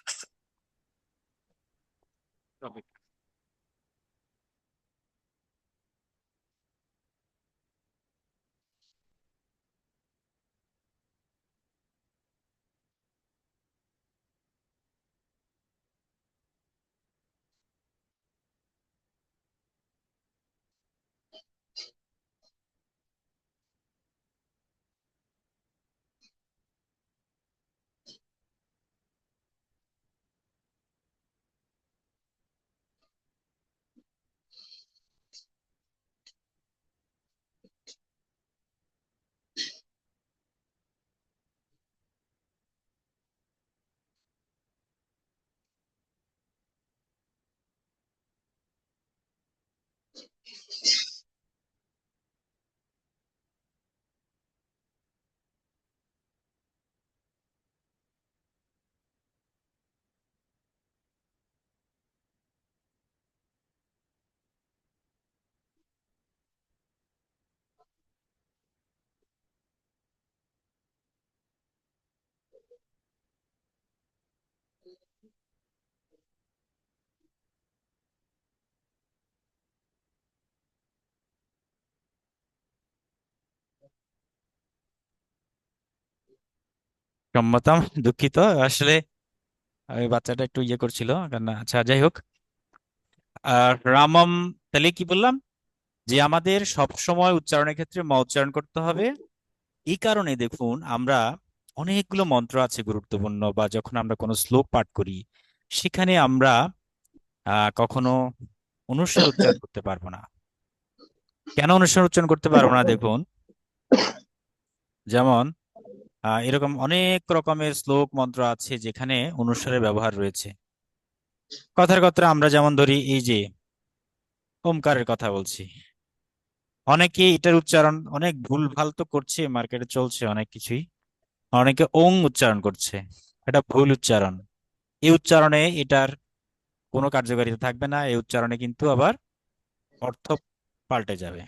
Speaker 1: সম্মতাম, দুঃখিত আসলে ওই বাচ্চাটা একটু ইয়ে করছিল কারণ, আচ্ছা যাই হোক। আর রামম, তাহলে কি বললাম যে আমাদের সব সময় উচ্চারণের ক্ষেত্রে ম উচ্চারণ করতে হবে। এই কারণে দেখুন আমরা অনেকগুলো মন্ত্র আছে গুরুত্বপূর্ণ, বা যখন আমরা কোনো শ্লোক পাঠ করি সেখানে আমরা কখনো অনুস্বার উচ্চারণ করতে পারবো না। কেন অনুস্বার উচ্চারণ করতে পারবো না দেখুন, যেমন এরকম অনেক রকমের শ্লোক মন্ত্র আছে যেখানে অনুস্বারের ব্যবহার রয়েছে। কথার কথা আমরা যেমন ধরি এই যে ওমকারের কথা বলছি, অনেকে এটার উচ্চারণ অনেক ভুল ভাল তো করছে, মার্কেটে চলছে অনেক কিছুই, অনেকে ওং উচ্চারণ করছে, এটা ভুল উচ্চারণ। এই উচ্চারণে এটার কোনো কার্যকারিতা থাকবে না, এই উচ্চারণে কিন্তু আবার অর্থ পাল্টে যাবে।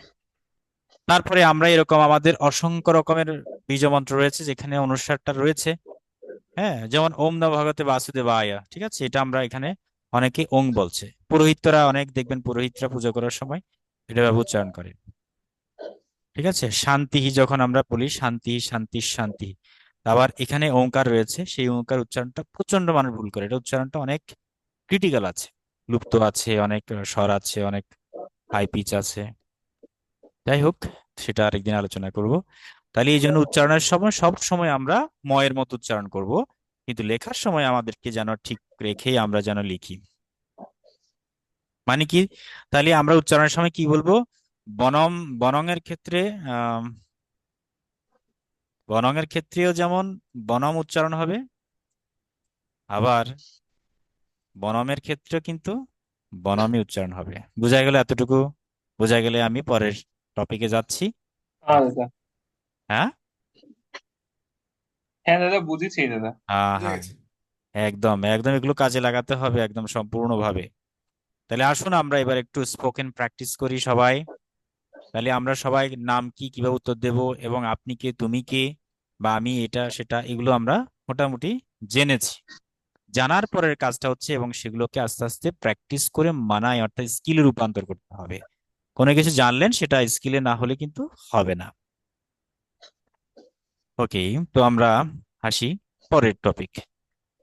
Speaker 1: তারপরে আমরা এরকম আমাদের অসংখ্য রকমের বীজমন্ত্র রয়েছে যেখানে অনুস্বারটা রয়েছে। হ্যাঁ, যেমন ওম নমঃ ভগবতে বাসুদেবায়, ঠিক আছে, এটা আমরা এখানে অনেকে ওং বলছে। পুরোহিতরা অনেক দেখবেন, পুরোহিতরা পূজা করার সময় এটা ভাবে উচ্চারণ করে। ঠিক আছে, শান্তি যখন আমরা বলি শান্তি শান্তি শান্তি, আবার এখানে ওঙ্কার রয়েছে, সেই ওঙ্কার উচ্চারণটা প্রচন্ড মানুষ ভুল করে, এটা উচ্চারণটা অনেক ক্রিটিক্যাল আছে, লুপ্ত আছে, অনেক স্বর আছে, অনেক হাই পিচ আছে। যাই হোক, সেটা আরেকদিন আলোচনা করব। তাহলে এই জন্য উচ্চারণের সময় সব সময় আমরা ময়ের মতো উচ্চারণ করব, কিন্তু লেখার সময় আমাদেরকে যেন ঠিক রেখেই আমরা যেন লিখি। মানে কি, তাহলে আমরা উচ্চারণের সময় কি বলবো? বনম, বনং এর ক্ষেত্রে আহ বনং এর ক্ষেত্রেও যেমন বনম উচ্চারণ হবে, আবার বনমের ক্ষেত্রেও কিন্তু বনমই উচ্চারণ হবে। বোঝা গেল এতটুকু? বোঝা গেলে আমি পরের টপিকে যাচ্ছি।
Speaker 3: হ্যাঁ দাদা।
Speaker 1: হ্যাঁ,
Speaker 3: হ্যাঁ দাদা, বুঝেছি দাদা।
Speaker 1: হ্যাঁ,
Speaker 2: বুঝে
Speaker 1: হ্যাঁ,
Speaker 2: গেছি।
Speaker 1: একদম একদম এগুলো কাজে লাগাতে হবে একদম সম্পূর্ণভাবে। তাহলে আসুন আমরা এবার একটু স্পোকেন প্র্যাকটিস করি সবাই। তাহলে আমরা সবাই নাম কি, কিভাবে উত্তর দেব, এবং আপনি কে, তুমি কে, বা আমি এটা সেটা, এগুলো আমরা মোটামুটি জেনেছি। জানার পরের কাজটা হচ্ছে এবং সেগুলোকে আস্তে আস্তে প্র্যাকটিস করে মানায়, অর্থাৎ স্কিলে রূপান্তর করতে হবে। কোনো কিছু জানলেন সেটা স্কিলে না হলে কিন্তু হবে না। ওকে, তো আমরা আসি পরের টপিক।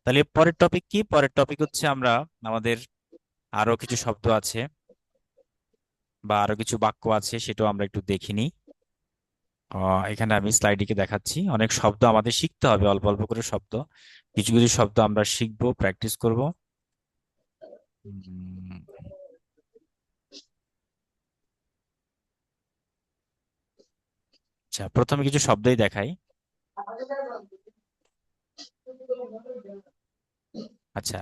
Speaker 1: তাহলে পরের টপিক কি? পরের টপিক হচ্ছে আমরা আমাদের আরো কিছু শব্দ আছে বা আরো কিছু বাক্য আছে, সেটাও আমরা একটু দেখিনি। এখানে আমি স্লাইডিকে দেখাচ্ছি, অনেক শব্দ আমাদের শিখতে হবে, অল্প অল্প করে শব্দ, কিছু কিছু শব্দ আমরা শিখবো, প্র্যাকটিস করব। উম, আচ্ছা, প্রথমে কিছু শব্দই দেখাই। আচ্ছা,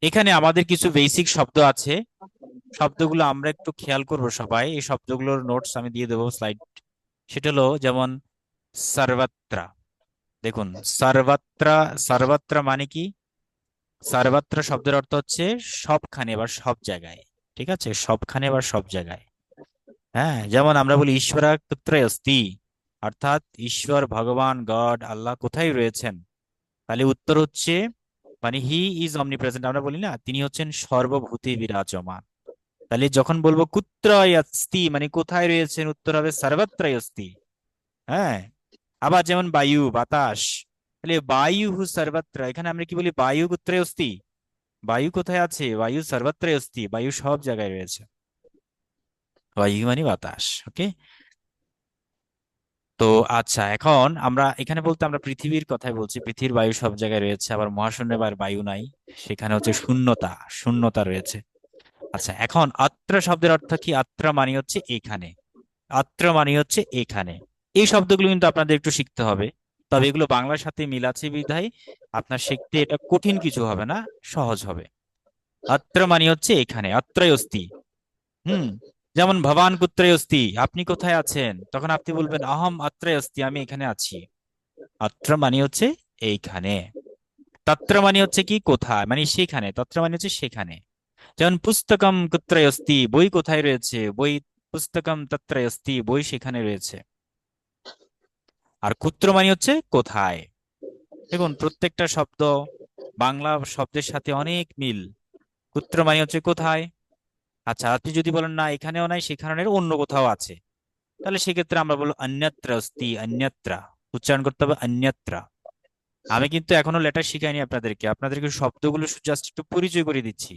Speaker 1: এখানে আমাদের কিছু বেসিক শব্দ আছে, শব্দগুলো আমরা একটু খেয়াল করব সবাই। এই শব্দগুলোর নোটস আমি দিয়ে দেবো স্লাইড। সেটা হলো যেমন সর্বত্রা, দেখুন, সর্বত্র, সর্বত্র মানে কি? সর্বত্র শব্দের অর্থ হচ্ছে সবখানে বা সব জায়গায়। ঠিক আছে, সবখানে বা সব জায়গায়। হ্যাঁ, যেমন আমরা বলি ঈশ্বরা কুত্র অস্তি, অর্থাৎ ঈশ্বর, ভগবান, গড, আল্লাহ কোথায় রয়েছেন? তাহলে উত্তর হচ্ছে, মানে হি ইজ অমনিপ্রেজেন্ট, আমরা বলি না, তিনি হচ্ছেন সর্বভূতে বিরাজমান। তাহলে যখন বলবো কুত্র অস্তি মানে কোথায় রয়েছেন, উত্তর হবে সর্বত্র অস্তি। হ্যাঁ, আবার যেমন বায়ু, বাতাস, তাহলে বায়ু সর্বত্র, এখানে আমরা কি বলি? বায়ু কুত্র অস্তি, বায়ু কোথায় আছে? বায়ু সর্বত্র অস্তি, বায়ু সব জায়গায় রয়েছে। বায়ু মানে বাতাস। ওকে। তো আচ্ছা, এখন আমরা এখানে বলতে আমরা পৃথিবীর কথাই বলছি, পৃথিবীর বায়ু সব জায়গায় রয়েছে, আবার মহাশূন্যে বায়ু নাই, সেখানে হচ্ছে শূন্যতা, শূন্যতা রয়েছে। আচ্ছা, এখন আত্র শব্দের অর্থ কি? আত্র মানে হচ্ছে এখানে, আত্র মানে হচ্ছে এখানে। এই শব্দগুলো কিন্তু আপনাদের একটু শিখতে হবে, তবে এগুলো বাংলার সাথে মিল আছে বিধায় আপনার শিখতে এটা কঠিন কিছু হবে না, সহজ হবে। আত্র মানে হচ্ছে এখানে, অত্রই অস্তি। হুম, যেমন ভবান কুত্রয় অস্তি, আপনি কোথায় আছেন? তখন আপনি বলবেন অহম অত্রয় অস্তি, আমি এখানে আছি। অত্র মানে হচ্ছে এইখানে। তত্র মানে হচ্ছে কি? কোথায়, মানে সেখানে। তত্র মানে হচ্ছে সেখানে। যেমন পুস্তকম কুত্রয় অস্তি, বই কোথায় রয়েছে? বই, পুস্তকম তত্রয় অস্তি, বই সেখানে রয়েছে। আর কুত্র মানে হচ্ছে কোথায়। দেখুন, প্রত্যেকটা শব্দ বাংলা শব্দের সাথে অনেক মিল। কুত্র মানে হচ্ছে কোথায়। আচ্ছা, আপনি যদি বলেন না এখানেও নাই সেখানেও নাই, অন্য কোথাও আছে, তাহলে সেক্ষেত্রে আমরা বলবো অন্যত্র অস্তি, অন্যত্র। উচ্চারণ করতে হবে অন্যত্র। আমি কিন্তু এখনো লেটার শিখাইনি আপনাদেরকে, আপনাদেরকে শব্দগুলো জাস্ট একটু পরিচয় করে দিচ্ছি,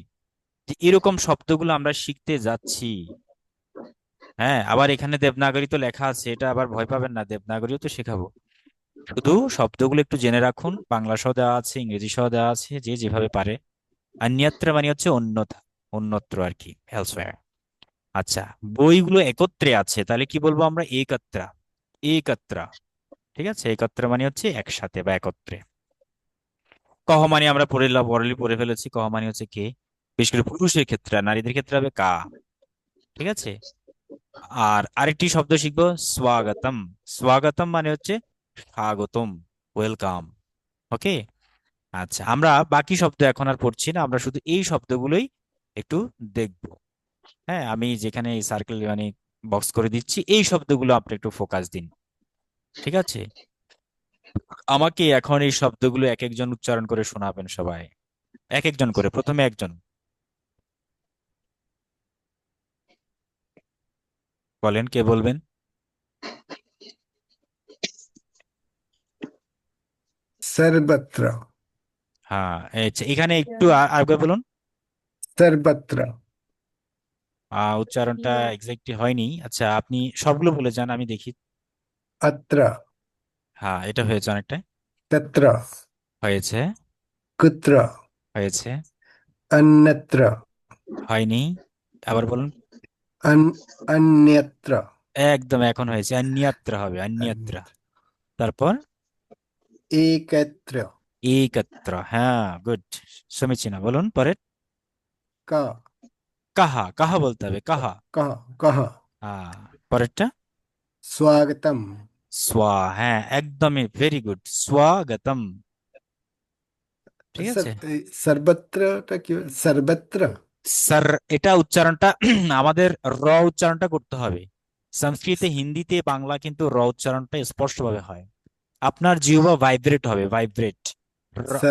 Speaker 1: যে এরকম শব্দগুলো আমরা শিখতে যাচ্ছি। হ্যাঁ, আবার এখানে দেবনাগরী তো লেখা আছে, এটা আবার ভয় পাবেন না, দেবনাগরীও তো শেখাবো। শুধু শব্দগুলো একটু জেনে রাখুন, বাংলা সহ দেওয়া আছে, ইংরেজি সহ দেওয়া আছে, যে যেভাবে পারে। অন্যত্র মানে হচ্ছে অন্যথা, অন্যত্র আর কি, এলসওয়্যার। আচ্ছা, বইগুলো একত্রে আছে, তাহলে কি বলবো আমরা? একত্রা, একত্রা। ঠিক আছে, একত্র মানে হচ্ছে একসাথে বা একত্রে। কহ মানে আমরা পড়ে ফেলেছি, কহ মানে হচ্ছে কে। বিশেষ করে পুরুষের ক্ষেত্রে, আর নারীদের ক্ষেত্রে হবে কা। ঠিক আছে। আর আরেকটি শব্দ শিখবো, স্বাগতম। স্বাগতম মানে হচ্ছে স্বাগতম, ওয়েলকাম। ওকে। আচ্ছা, আমরা বাকি শব্দ এখন আর পড়ছি না, আমরা শুধু এই শব্দগুলোই একটু দেখব। হ্যাঁ, আমি যেখানে এই সার্কেল মানে বক্স করে দিচ্ছি, এই শব্দগুলো আপনি একটু ফোকাস দিন। ঠিক আছে, আমাকে এখন এই শব্দগুলো এক একজন উচ্চারণ করে শোনাবেন সবাই, এক একজন করে, প্রথমে একজন বলেন, কে বলবেন?
Speaker 2: सर्वत्र।
Speaker 1: হ্যাঁ, আচ্ছা, এখানে একটু আরেকবার বলুন।
Speaker 2: सर्वत्र।
Speaker 1: উচ্চারণটা এক্স্যাক্টলি হয়নি। আচ্ছা, আপনি সবগুলো বলে যান, আমি দেখি।
Speaker 2: अत्र।
Speaker 1: হ্যাঁ, এটা হয়েছে অনেকটা।
Speaker 2: तत्र।
Speaker 1: হয়েছে,
Speaker 2: कुत्र।
Speaker 1: হয়েছে।
Speaker 2: अन्यत्र।
Speaker 1: হয়নি, আবার বলুন।
Speaker 2: अन्यत्र।
Speaker 1: একদম, এখন হয়েছে, অন্যত্র হবে, অন্যত্র।
Speaker 2: अन्यत्र।
Speaker 1: তারপর
Speaker 2: एकत्र।
Speaker 1: একত্র, হ্যাঁ, গুড, সমীচীন। বলুন পরে।
Speaker 2: का।
Speaker 1: কাহা, কাহা বলতে হবে, কাহা।
Speaker 2: कः। कः।
Speaker 1: হ্যাঁ, পরেরটা
Speaker 2: स्वागतम।
Speaker 1: স্বা, হ্যাঁ, একদমই ভেরি গুড, স্বাগতম। ঠিক আছে।
Speaker 2: सर्वत्रটা কি? सर्वत्र।
Speaker 1: স্যার, এটা উচ্চারণটা আমাদের র উচ্চারণটা করতে হবে। সংস্কৃতে, হিন্দিতে, বাংলা কিন্তু র উচ্চারণটা স্পষ্টভাবে হয়। আপনার জিহ্বা ভাইব্রেট হবে, ভাইব্রেট,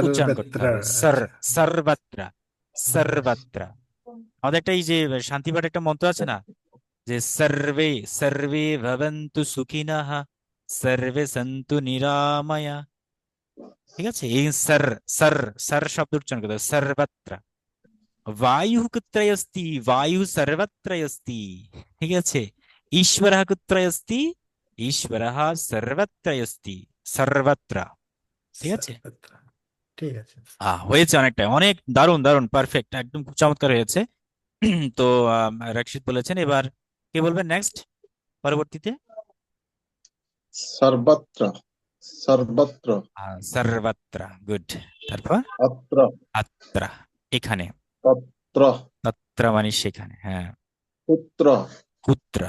Speaker 1: উচ্চারণ করতে
Speaker 2: सर्वत्र।
Speaker 1: হবে স্যার।
Speaker 2: আচ্ছা।
Speaker 1: সর্বত্র, সর্বত্র। আমাদের একটা এই যে শান্তিপাঠ একটা মন্ত্র আছে না, যে সর্বে সর্বে ভবন্তু সুখিনঃ, সর্বে সন্তু নিরাময়া। ঠিক আছে, এই সর, সর, সর শব্দ উচ্চারণ করতে হবে, সর্বত্র। বায়ু কুত্র অস্তি, বায়ু সর্বত্র অস্তি। ঠিক আছে। ঈশ্বর কুত্র অস্তি, ঈশ্বর সর্বত্র অস্তি, সর্বত্র। ঠিক আছে।
Speaker 2: सर्वत्र। ঠিক আছে।
Speaker 1: হয়েছে অনেকটা, অনেক দারুণ, দারুণ, পারফেক্ট, একদম খুব চমৎকার হয়েছে। তো রাকশিদ বলেছেন, এবার কে বলবেন নেক্সট, পরবর্তীতে?
Speaker 5: सर्वत्र। सर्वत्र।
Speaker 1: সর্বত্র, গুড। তারপর
Speaker 5: अत्र।
Speaker 1: আত্রা, এখানে।
Speaker 5: तत्र।
Speaker 1: তত্র মানে সেখানে, হ্যাঁ।
Speaker 5: कुत्र।
Speaker 1: কুত্র,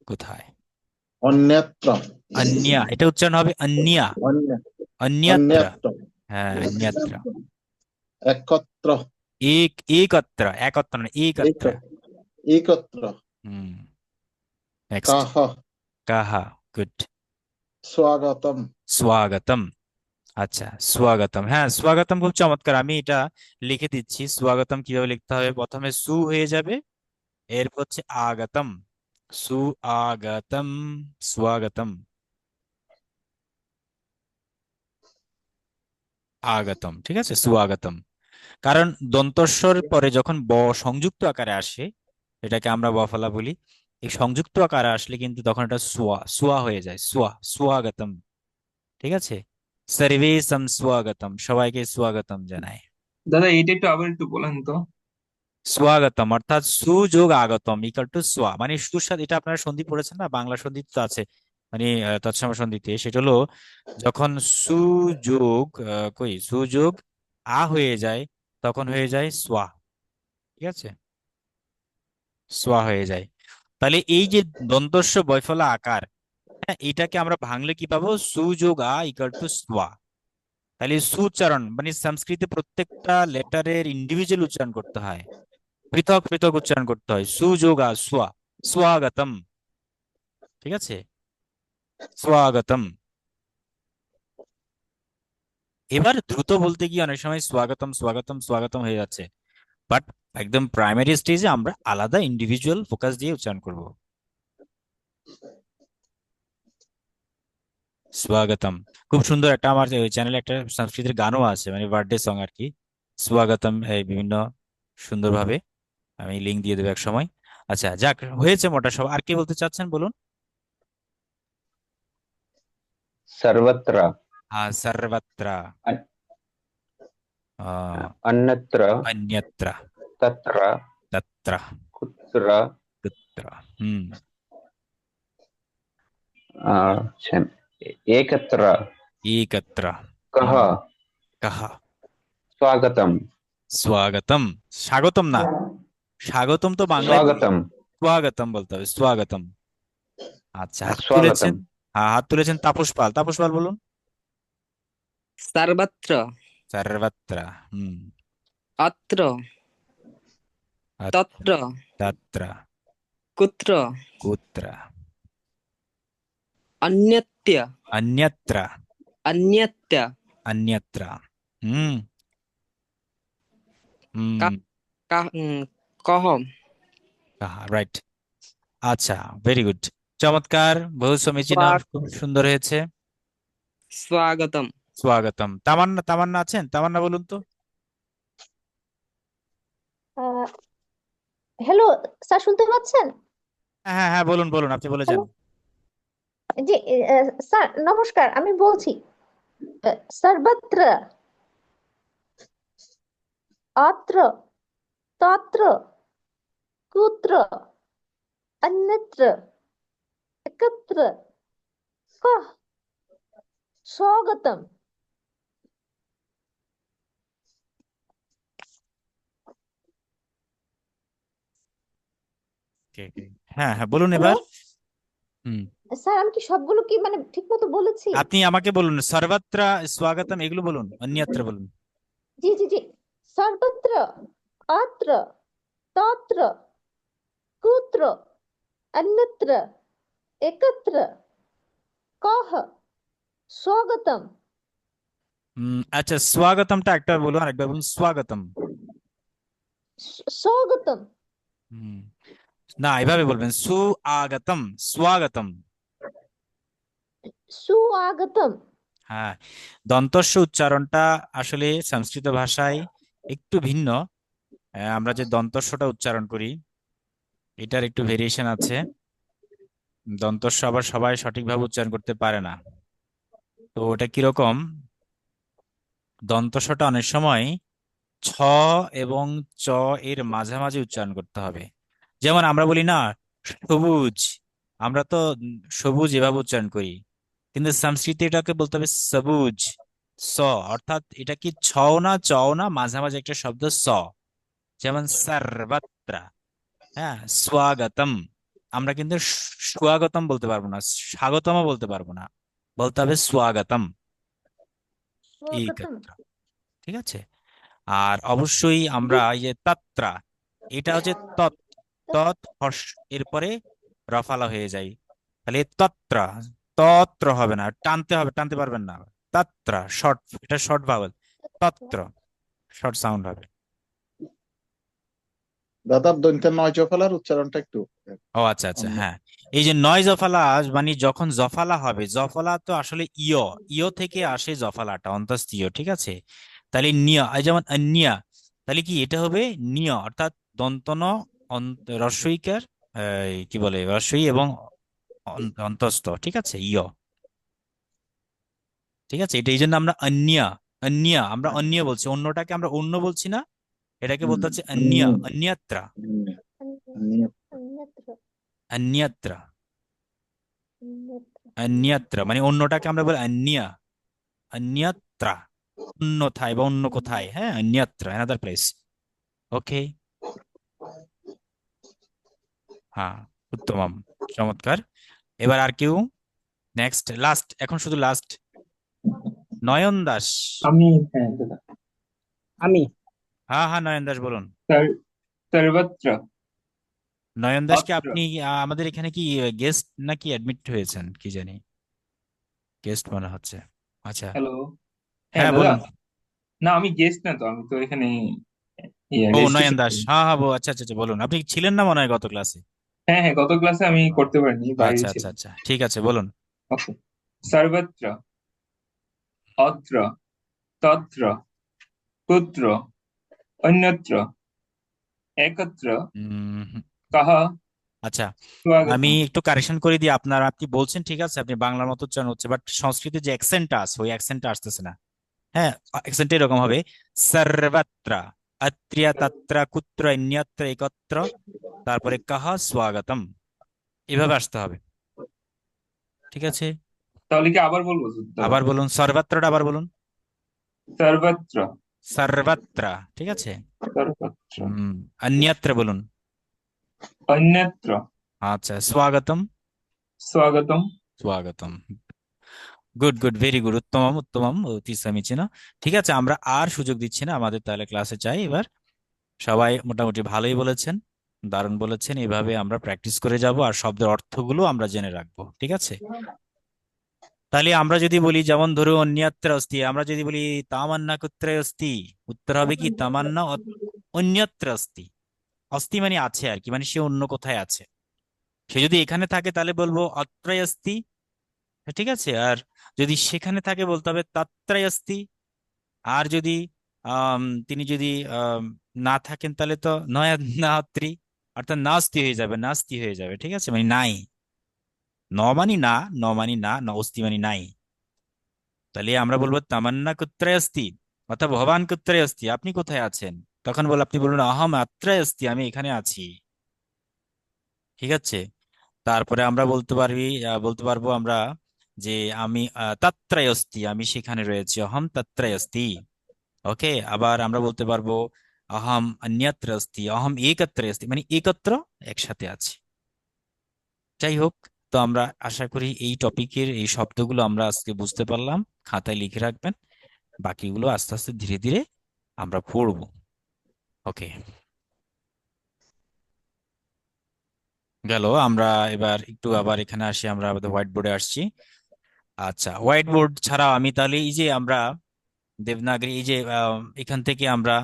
Speaker 1: কোথায়।
Speaker 5: अन्यत्र।
Speaker 1: অন্যা, এটা উচ্চারণ হবে অন্যা।
Speaker 5: अन्य।
Speaker 1: অন্যত্র।
Speaker 5: अन्यत्र
Speaker 1: হ্যাঁ, অন্যত্র।
Speaker 5: एकत्र
Speaker 1: একত্র, একত্র না, একত্র।
Speaker 5: एक एकत्र
Speaker 1: হুম। নেক্সট।
Speaker 5: कः
Speaker 1: কাহা। গুড।
Speaker 5: स्वागतम्
Speaker 1: স্বাগতম। আচ্ছা, স্বাগতম। হ্যাঁ, স্বাগতম খুব চমৎকার। আমি এটা লিখে দিচ্ছি। স্বাগতম কিভাবে লিখতে হবে, প্রথমে সু হয়ে যাবে, এরপর হচ্ছে আগতম। সু আগতম, স্বাগতম, আগতম। ঠিক আছে, স্বাগতম। কারণ দন্তস্বর পরে যখন ব সংযুক্ত আকারে আসে, এটাকে আমরা বফলা বলি, এই সংযুক্ত আকারে আসলে কিন্তু তখন এটা সোয়া সোয়া হয়ে যায়। সোয়া, স্বাগতম। ঠিক আছে। সর্বেশম স্বাগতম, সবাইকে স্বাগতম জানাই।
Speaker 3: দাদা এইটা একটু আবার একটু বলেন তো।
Speaker 1: স্বাগতম অর্থাৎ সুযোগ আগতম ইকাল টু সোয়া, মানে সুর সাথে, এটা আপনারা সন্ধি পড়েছেন না, বাংলা সন্ধি তো আছে, মানে তৎসম সন্ধিতে, সেটা হলো যখন সুযোগ সুযোগ আ হয়ে যায়, তখন হয়ে যায় সোয়া। ঠিক আছে, সোয়া হয়ে যায়। তাহলে এই যে দন্তস্ব বয়ফলা আকার, হ্যাঁ, এটাকে আমরা ভাঙলে কি পাবো, সুযোগ আ ইকাল টু সোয়া। তাহলে সুউচ্চারণ মানে সংস্কৃতে প্রত্যেকটা লেটারের ইন্ডিভিজুয়াল উচ্চারণ করতে হয়, পৃথক পৃথক উচ্চারণ করতে হয়। সুযোগা স্বা, স্বাগতম। ঠিক আছে, স্বাগতম। এবার দ্রুত বলতে গিয়ে অনেক সময় স্বাগতম স্বাগতম স্বাগতম হয়ে যাচ্ছে, বাট একদম প্রাইমারি স্টেজে আমরা আলাদা ইন্ডিভিজুয়াল ফোকাস দিয়ে উচ্চারণ করব। স্বাগতম। খুব সুন্দর একটা, আমার ওই চ্যানেলে একটা সংস্কৃতের গানও আছে, মানে বার্থডে সং আর কি, স্বাগতম, এই বিভিন্ন সুন্দরভাবে। আমি লিঙ্ক দিয়ে দেবো এক সময়। আচ্ছা, যাক, হয়েছে মোটা সব। আর কি বলতে চাচ্ছেন বলুন।
Speaker 4: सर्वत्र
Speaker 1: হ্যাঁ, সর্বত্র।
Speaker 4: अ-
Speaker 1: আহ,
Speaker 4: अन्यत्र
Speaker 1: অন্যত্র,
Speaker 4: तत्र
Speaker 1: তত্র,
Speaker 4: कुत्र
Speaker 1: তত্র। হুম।
Speaker 4: अच्छा, एकत्र
Speaker 1: একত্র।
Speaker 4: कः
Speaker 1: হুম। কাহা।
Speaker 4: स्वागतम्
Speaker 1: স্বাগতম। স্বাগতম না, স্বাগতম তো বাংলায় বলি,
Speaker 4: स्वागतम्
Speaker 1: স্বাগতম বলতে হবে, স্বাগতম। আচ্ছা, হাত তুলেছেন।
Speaker 4: स्वागतम्
Speaker 1: হ্যাঁ, হাত তুলেছেন তাপস পাল। তাপস পাল বলুন।
Speaker 6: सर्वत्र
Speaker 1: সর্বত্র। হুম।
Speaker 6: अत्र
Speaker 1: আচ্ছা,
Speaker 6: तत्र
Speaker 1: তত্র,
Speaker 6: कुत्र
Speaker 1: কুত্র,
Speaker 6: अन्यत्य
Speaker 1: অন্যত্র,
Speaker 6: अन्यत्य
Speaker 1: অন্যত্র। হুম। হুম।
Speaker 6: कः
Speaker 1: কাহা, রাইট। আচ্ছা, ভেরি গুড, চমৎকার, বহু সমীচীন,
Speaker 6: स्वा-
Speaker 1: খুব সুন্দর হয়েছে।
Speaker 6: स्वागतम्
Speaker 1: স্বাগতম। তামান্না, তামান্না আছেন? তামান্না বলুন তো।
Speaker 7: আহ, হ্যালো স্যার, শুনতে পাচ্ছেন?
Speaker 1: হ্যাঁ হ্যাঁ হ্যাঁ, বলুন বলুন, আপনি বলে যান।
Speaker 7: হ্যালো, জি। স্যার নমস্কার, আমি বলছি সর্বত্র, অত্র, তত্র, কুত্র, অন্যত্র, একত্র, কহ, স্বাগতম।
Speaker 1: Okay, okay. হ্যাঁ হ্যাঁ, বলুন
Speaker 7: হ্যালো
Speaker 1: এবার। হুম।
Speaker 7: স্যার, আমি কি সবগুলো কি মানে ঠিক মতো বলেছি?
Speaker 1: আপনি আমাকে বলুন, সর্বত্র, স্বাগতম এগুলো বলুন, অন্যত্র বলুন।
Speaker 7: জি জি জি। সর্বত্র, অত্র, তত্র, কুত্র, অন্যত্র, একত্র, কহ, স্বাগতম।
Speaker 1: আচ্ছা, স্বাগতমটা একবার বলুন, আরেকবার বলুন, স্বাগতম।
Speaker 7: স্বাগতম।
Speaker 1: হুম। না, এভাবে বলবেন, আগতম, স্বাগতম।
Speaker 7: সুআগতম।
Speaker 1: হ্যাঁ, দন্তস্ব উচ্চারণটা আসলে সংস্কৃত ভাষায় একটু ভিন্ন। আমরা যে দন্তস্বটা উচ্চারণ করি, এটার একটু ভেরিয়েশন আছে। দন্তস্ব আবার সবাই সঠিকভাবে উচ্চারণ করতে পারে না। তো ওটা কিরকম, দন্তস্বটা অনেক সময় ছ এবং চ এর মাঝামাঝি উচ্চারণ করতে হবে। যেমন আমরা বলি না সবুজ, আমরা তো সবুজ এভাবে উচ্চারণ করি, কিন্তু সংস্কৃতে এটাকে বলতে হবে সবুজ, স। অর্থাৎ এটা কি ছও না চও না, মাঝামাঝি একটা শব্দ স। যেমন সর্বত্র, হ্যাঁ, স্বাগতম। আমরা কিন্তু স্বাগতম বলতে পারবো না, স্বাগতম বলতে পারবো না, বলতে হবে স্বাগতম।
Speaker 7: स्वागतम
Speaker 1: একত্র, ঠিক আছে। আর অবশ্যই আমরা এই যে তাত্রা, এটা হচ্ছে তৎ, তৎ হর্ষ, এরপরে রফালা হয়ে যায়, তাহলে তত্রা, তত্র হবে না, টানতে হবে, টানতে পারবেন না। তাত্রা শর্ট, এটা শর্ট ভাওয়েল, তত্র শর্ট সাউন্ড হবে।
Speaker 5: দাদা দন্তের নয় জফলার উচ্চারণটা একটু
Speaker 1: ও আচ্ছা আচ্ছা,
Speaker 5: অন্য।
Speaker 1: হ্যাঁ। এই যে নয় জফালা, মানে যখন জফালা হবে, জফালা তো আসলে ইয়, ইয় থেকে আসে জফালাটা, অন্তস্থ ইয়, ঠিক আছে। তাহলে নিয়, এই যেমন নিয়া, তাহলে কি এটা হবে নিয়, অর্থাৎ দন্তন রস্বইকার, কি বলে, রস্বই এবং অন্তস্থ, ঠিক আছে, ইয়, ঠিক আছে। এটা এই জন্য আমরা অন্যা, অন্যা আমরা অন্য বলছি, অন্যটাকে আমরা অন্য বলছি না, এটাকে বলতে হচ্ছে অন্যা, অন্যত্রা,
Speaker 7: अन्यत्र
Speaker 1: অন্যত্রা,
Speaker 7: अन्यत्र
Speaker 1: অন্যত্র মানে অন্যটাকে আমরা বলি অন্যা, অন্যত্রা, অন্যথায় বা অন্য কোথায়, হ্যাঁ, অন্যত্র, অ্যানাদার প্লেস। ওকে, হ্যাঁ, উত্তমম, চমৎকার। এবার আর কেউ, নেক্সট, লাস্ট, এখন শুধু লাস্ট, নয়ন দাস।
Speaker 3: আমি, হ্যাঁ দাদা,
Speaker 6: আমি
Speaker 1: হ্যাঁ হ্যাঁ, নয়ন দাস বলুন।
Speaker 3: সর্বত্র,
Speaker 1: নয়ন দাসকে
Speaker 3: অত্র।
Speaker 1: আপনি আমাদের এখানে কি গেস্ট নাকি অ্যাডমিট হয়েছেন কি জানি, গেস্ট মনে হচ্ছে। আচ্ছা,
Speaker 3: হ্যালো, হ্যাঁ
Speaker 1: হ্যাঁ
Speaker 3: দাদা।
Speaker 1: বলুন।
Speaker 3: না, আমি গেস্ট না তো, আমি তো এখানে
Speaker 1: ও নয়ন
Speaker 3: রেজিস্ট্রেশন
Speaker 1: দাস,
Speaker 3: করি।
Speaker 1: হ্যাঁ হ্যাঁ, আচ্ছা আচ্ছা আচ্ছা, বলুন। আপনি ছিলেন না মনে হয় গত ক্লাসে।
Speaker 3: হ্যাঁ হ্যাঁ, গত ক্লাসে আমি করতে পারিনি, বাইরে
Speaker 1: আচ্ছা আচ্ছা
Speaker 3: ছিলাম।
Speaker 1: আচ্ছা, ঠিক আছে, বলুন।
Speaker 3: ওকে, সর্বত্র, অত্র, তত্র, কুত্র, অন্যত্র, একত্র,
Speaker 1: হুম,
Speaker 3: কাহ,
Speaker 1: আচ্ছা, আমি
Speaker 3: স্বাগতম।
Speaker 1: একটু কারেকশন করে দিই। আপনি বলছেন ঠিক আছে, আপনি বাংলার মতো উচ্চারণ হচ্ছে, বাট সংস্কৃতে যে অ্যাকসেন্টটা আছে, ওই অ্যাকসেন্টটা আসতেছে না। হ্যাঁ, অ্যাকসেন্ট এরকম হবে, সর্বত্র, অত্র তত্র কুত্র অন্যত্র একত্র, তারপরে কাহ স্বাগতম, এভাবে আসতে হবে, ঠিক আছে।
Speaker 3: তাহলে কি আবার বলবো দাদা?
Speaker 1: আবার বলুন, সর্বত্রটা আবার বলুন,
Speaker 3: সর্বত্র,
Speaker 1: সর্বত্র, ঠিক আছে।
Speaker 3: সর্বত্র,
Speaker 1: অন্যত্র বলুন।
Speaker 3: অন্যত্র,
Speaker 1: আচ্ছা, স্বাগতম,
Speaker 3: স্বাগতম।
Speaker 1: স্বাগতম, গুড গুড, ভেরি গুড, উত্তমম উত্তমম, অতি সমীচীন। ঠিক আছে, আমরা আর সুযোগ দিচ্ছি না, আমাদের তাহলে ক্লাসে চাই এবার। সবাই মোটামুটি ভালোই বলেছেন, দারুণ বলেছেন, এভাবে আমরা প্র্যাকটিস করে যাব, আর শব্দের অর্থগুলো আমরা জেনে রাখবো, ঠিক আছে। তাহলে আমরা যদি বলি, যেমন ধরুন অন্যত্র অস্তি, আমরা যদি বলি তামান্না কুত্রে অস্তি, উত্তর হবে কি তামান্না অন্যত্র অস্তি। অস্তি মানে আছে আর কি, মানে সে অন্য কোথায় আছে। সে যদি এখানে থাকে তাহলে বলবো অত্রই অস্তি, ঠিক আছে। আর যদি সেখানে থাকে বলতে হবে তত্রই অস্তি। আর যদি তিনি যদি আম, না থাকেন তাহলে তো নয় নাত্রি, অর্থাৎ নাস্তি হয়ে যাবে, নাস্তি হয়ে যাবে, ঠিক আছে, মানে নাই। ন মানি না, ন মানি না, ন অস্তি মানি নাই। তাহলে আমরা বলবো তামান্না কুত্রে অস্তি, অর্থাৎ ভগবান কুত্রে অস্তি, আপনি কোথায় আছেন। তখন আপনি বলুন আহম আত্রে অস্তি, আমি এখানে আছি, ঠিক আছে। তারপরে আমরা বলতে পারবো আমরা যে আমি তত্রয় অস্তি, আমি সেখানে রয়েছি, অহম তত্রয় অস্তি। ওকে, আবার আমরা বলতে পারবো অহম অন্যত্র অস্তি, অহম একত্রে অস্তি, মানে একত্র, একসাথে আছি। যাই হোক, তো আমরা আশা করি এই টপিকের এই শব্দগুলো আমরা আজকে বুঝতে পারলাম, খাতায় লিখে রাখবেন, বাকিগুলো আস্তে আস্তে ধীরে ধীরে আমরা পড়বো। ওকে, গেল। আমরা এবার একটু আবার এখানে আসি, আমরা আমাদের হোয়াইট বোর্ডে আসছি। আচ্ছা, হোয়াইট বোর্ড ছাড়া আমি তাহলে এই যে আমরা দেবনাগরী, এই যে এখান থেকে আমরা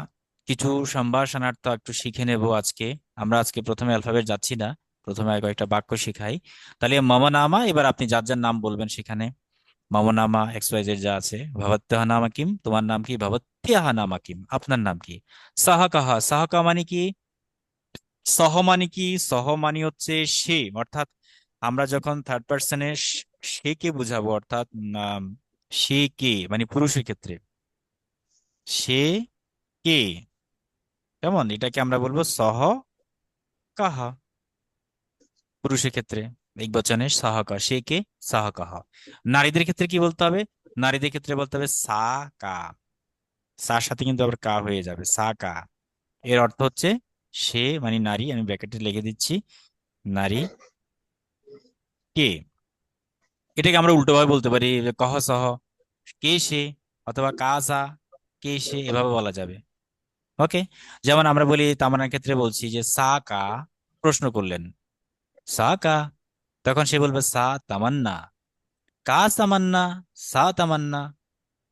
Speaker 1: কিছু সম্ভাষণার্থ একটু শিখে নেব আজকে। আমরা আজকে প্রথমে অ্যালফাবেট যাচ্ছি না, প্রথমে কয়েকটা বাক্য শিখাই। তাহলে মম নামা, এবার আপনি যার যার নাম বলবেন সেখানে। মম নামা এক্স ওয়াই জেড যা আছে, ভবত্যহ নামা কিম, তোমার নাম কি, ভবত্যহ নামা কিম, আপনার নাম কি। সাহ কাহা, সাহ কা মানে কি, সহ মানে কি, সহ মানে হচ্ছে সে, অর্থাৎ আমরা যখন থার্ড পার্সনে সে কে বুঝাবো, অর্থাৎ সে কে মানে পুরুষের ক্ষেত্রে, সে কে, কেমন, এটাকে আমরা বলবো সহ কাহা। পুরুষের ক্ষেত্রে একবচনে সহ কা, সে কে, সহ কাহা। নারীদের ক্ষেত্রে কি বলতে হবে, নারীদের ক্ষেত্রে বলতে হবে সা কা, সার সাথে কিন্তু আবার কা হয়ে যাবে, সা কা। এর অর্থ হচ্ছে সে মানে নারী, আমি ব্র্যাকেটে লিখে দিচ্ছি, নারী কে। এটাকে আমরা উল্টোভাবে বলতে পারি, যে কহ সহ, কে সে, অথবা কাজা, কে সে, এভাবে বলা যাবে। ওকে, যেমন আমরা বলি তামান্নার ক্ষেত্রে বলছি যে সা কা, প্রশ্ন করলেন সা কা, তখন সে বলবে সা তামান্না, কা তামান্না, সা তামান্না,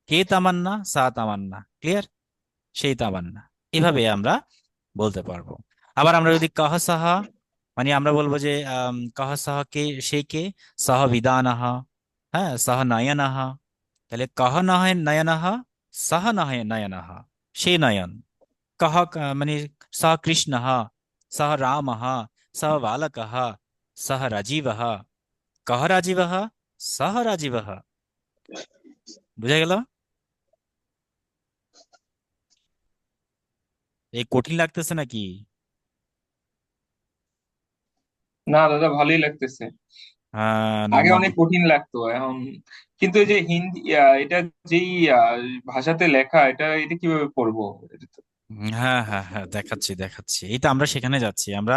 Speaker 1: কে তামান্না, সা তামান্না। ক্লিয়ার? সেই তামান্না। এভাবে আমরা বলতে পারবো। আবার আমরা যদি কাহ সাহা, মানে আমরা বলবো যে কাহ সাহা কে, সে কে, সাহ বিদানাহা, হ্যাঁ, সাহ নয়নাহা। তাহলে কাহ না হয় নয়নাহা, সাহ না হয় নয়নাহা, সে নয়ন। कः মানে सः कृष्णः, सः रामः, सः बालकः, सः राजीवः। कः राजीवः? सः राजीवः। বুঝা গেল? এই কঠিন লাগতেছে নাকি?
Speaker 3: না দাদা, ভালোই লাগতেছে।
Speaker 1: না
Speaker 3: আগে
Speaker 1: মন,
Speaker 3: অনেক কঠিন লাগতো, এখন কিন্তু এই যে হিন্দি এটা যেই ভাষাতে লেখা, এটা এটা কিভাবে পড়বো? এটা তো
Speaker 1: হ্যাঁ হ্যাঁ হ্যাঁ, দেখাচ্ছি দেখাচ্ছি, এই তো আমরা সেখানে যাচ্ছি। আমরা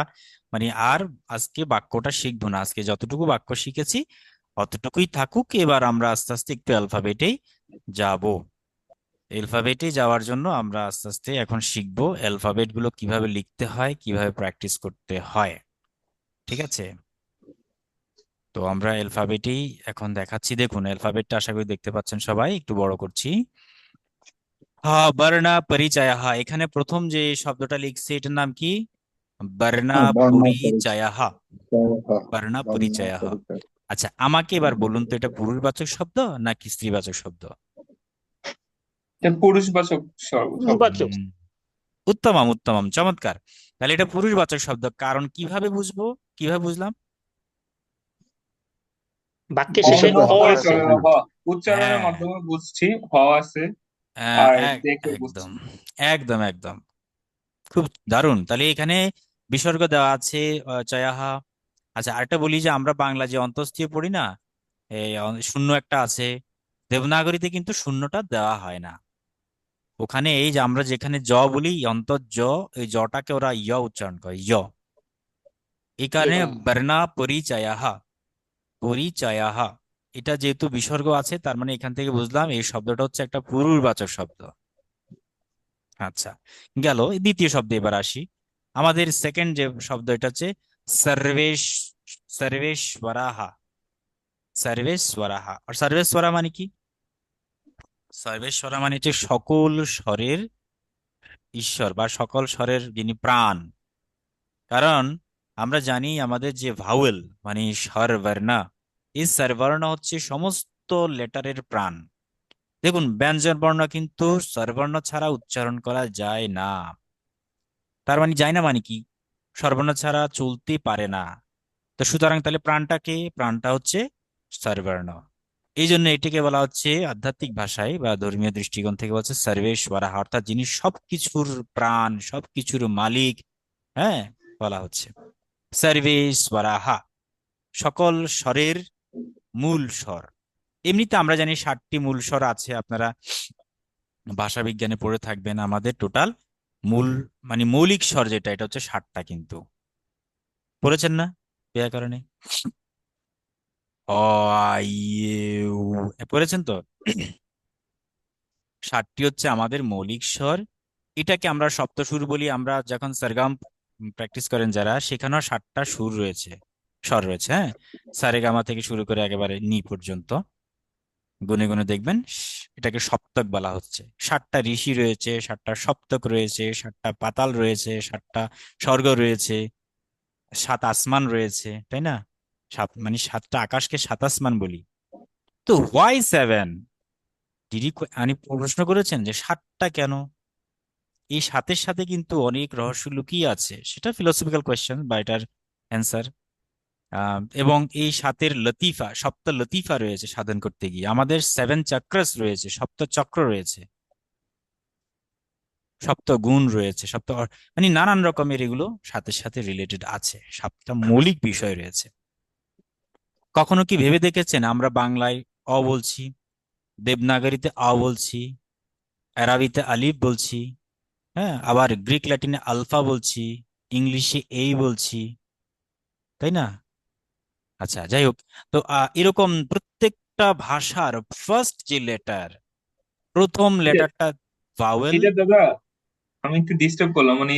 Speaker 1: মানে আর আজকে বাক্যটা শিখবো না, আজকে যতটুকু বাক্য শিখেছি অতটুকুই থাকুক। এবার আমরা আস্তে আস্তে একটু অ্যালফাবেটেই যাব। অ্যালফাবেটে যাওয়ার জন্য আমরা আস্তে আস্তে এখন শিখবো অ্যালফাবেট গুলো কিভাবে লিখতে হয়, কিভাবে প্র্যাকটিস করতে হয়। ঠিক আছে? তো আমরা অ্যালফাবেটেই এখন দেখাচ্ছি। দেখুন অ্যালফাবেটটা আশা করি দেখতে পাচ্ছেন সবাই, একটু বড় করছি। হা বর্ণ পরিচয়, হা, এখানে প্রথম যে শব্দটা লিখছি এটার নাম কি? বর্ণ
Speaker 5: বর্ণ
Speaker 1: পরিচয়।
Speaker 5: পরিচয়।
Speaker 1: বর্ণ
Speaker 5: বর্ণ
Speaker 1: পরিচয়।
Speaker 5: পরিচয়।
Speaker 1: আচ্ছা, আমাকে এবার বলুন তো, এটা পুরুষবাচক শব্দ নাকি স্ত্রীবাচক শব্দ?
Speaker 3: এটা পুরুষবাচক শব্দ।
Speaker 6: বাচক।
Speaker 1: হুম, উত্তমম উত্তমম, চমৎকার। তাহলে এটা পুরুষবাচক শব্দ, কারণ কিভাবে বুঝবো, কিভাবে বুঝলাম?
Speaker 6: বাক্যের শেষে
Speaker 3: বর্ণ
Speaker 5: বিসর্গ
Speaker 6: অ
Speaker 5: হতে
Speaker 6: আছে।
Speaker 3: পরিচয়,
Speaker 5: হবে।
Speaker 3: উচ্চারণের
Speaker 1: হ্যাঁ,
Speaker 3: মাধ্যমে বুঝছি, আছে।
Speaker 1: আহ,
Speaker 3: আর
Speaker 1: এক-
Speaker 3: দেখে বুঝছি।
Speaker 1: একদম একদম একদম, খুব দারুণ। তাহলে এখানে বিসর্গ দেওয়া আছে, চয়াহা। আচ্ছা, আরেকটা বলি যে আমরা বাংলা যে অন্তঃস্থীয় পড়ি না, এই শূন্য একটা আছে, দেবনাগরীতে কিন্তু শূন্যটা দেওয়া হয় না। ওখানে এই যে আমরা যেখানে জ বলি অন্তর জ, এই জটাকে ওরা ইয় উচ্চারণ করে, ইয়। এই কারণে বর্ণা পরিচয়াহা, পরিচয়াহা, এটা যেহেতু বিসর্গ আছে তার মানে এখান থেকে বুঝলাম এই শব্দটা হচ্ছে একটা পুরুষবাচক শব্দ। আচ্ছা, গেল। দ্বিতীয় শব্দে এবার আসি। আমাদের সেকেন্ড যে শব্দ এটা হচ্ছে সর্বেশ, সর্বেশ্বরাহা, সর্বেশ্বরাহা। আর সর্বেশ্বরা মানে কি? সর্বেশ্বরা মানে হচ্ছে সকল স্বরের ঈশ্বর বা সকল স্বরের যিনি প্রাণ। কারণ আমরা জানি আমাদের যে ভাওয়েল মানে স্বর বর্ণ, এই স্বরবর্ণ হচ্ছে সমস্ত লেটারের প্রাণ। দেখুন ব্যঞ্জন বর্ণ কিন্তু স্বরবর্ণ ছাড়া উচ্চারণ করা যায় না। তার মানে যায় না মানে কি? স্বরবর্ণ ছাড়া চলতে পারে না। তো সুতরাং তাহলে প্রাণটাকে, প্রাণটা হচ্ছে স্বরবর্ণ। এই জন্য এটিকে বলা হচ্ছে আধ্যাত্মিক ভাষায় বা ধর্মীয় দৃষ্টিকোণ থেকে বলছে সর্বেশ্বরা, অর্থাৎ যিনি সবকিছুর প্রাণ, সবকিছুর মালিক। হ্যাঁ, বলা হচ্ছে সর্বেশ্বরাহা, সকল স্বরের মূল স্বর। এমনিতে আমরা জানি 60টি মূল স্বর আছে, আপনারা ভাষা বিজ্ঞানে পড়ে থাকবেন। আমাদের টোটাল মূল মানে মৌলিক স্বর যেটা, এটা হচ্ছে 60টা, কিন্তু পড়েছেন না ব্যাকরণে? অ আ, ইয়ে, উ, পড়েছেন তো? 60টি হচ্ছে আমাদের মৌলিক স্বর। এটাকে আমরা সপ্তসুর বলি। আমরা যখন সরগম প্র্যাকটিস করেন যারা, সেখানেও 60টা সুর রয়েছে, স্বর রয়েছে। হ্যাঁ, সারেগামা থেকে শুরু করে একেবারে নি পর্যন্ত গুনে গুনে দেখবেন এটাকে সপ্তক বলা হচ্ছে। 60টা ঋষি রয়েছে, 60টা সপ্তক রয়েছে, 60টা পাতাল রয়েছে, 60টা স্বর্গ রয়েছে, 7 আসমান রয়েছে, তাই না? সাত মানে 7টা আকাশকে 7 আসমান বলি। তো হোয়াই 7? দিদি মানে প্রশ্ন করেছেন যে 7টা কেন? এই 7-এর সাথে কিন্তু অনেক রহস্য লুকিয়ে আছে, সেটা ফিলোসফিক্যাল কোয়েশ্চেন বা এটার অ্যান্সার। এবং এই 7-এর লতিফা, সপ্ত লতিফা রয়েছে সাধন করতে গিয়ে। আমাদের 7 চক্রস রয়েছে, সপ্ত চক্র রয়েছে, সপ্ত গুণ রয়েছে, মানে নানান রকমের এগুলো সাথে সাথে রিলেটেড আছে, 7টা মৌলিক বিষয় রয়েছে। কখনো কি ভেবে দেখেছেন আমরা বাংলায় অ বলছি, দেবনাগরীতে আ বলছি, আরবিতে আলিফ বলছি, হ্যাঁ, আবার গ্রিক ল্যাটিনে আলফা বলছি, ইংলিশে এই বলছি, তাই না? আচ্ছা, যাই হোক। তো এরকম প্রত্যেকটা ভাষার ফার্স্ট যে লেটার, প্রথম
Speaker 3: এটা
Speaker 1: লেটারটা ভাওয়েল।
Speaker 3: এটা দাদা আমি একটু ডিস্টার্ব করলাম, মানে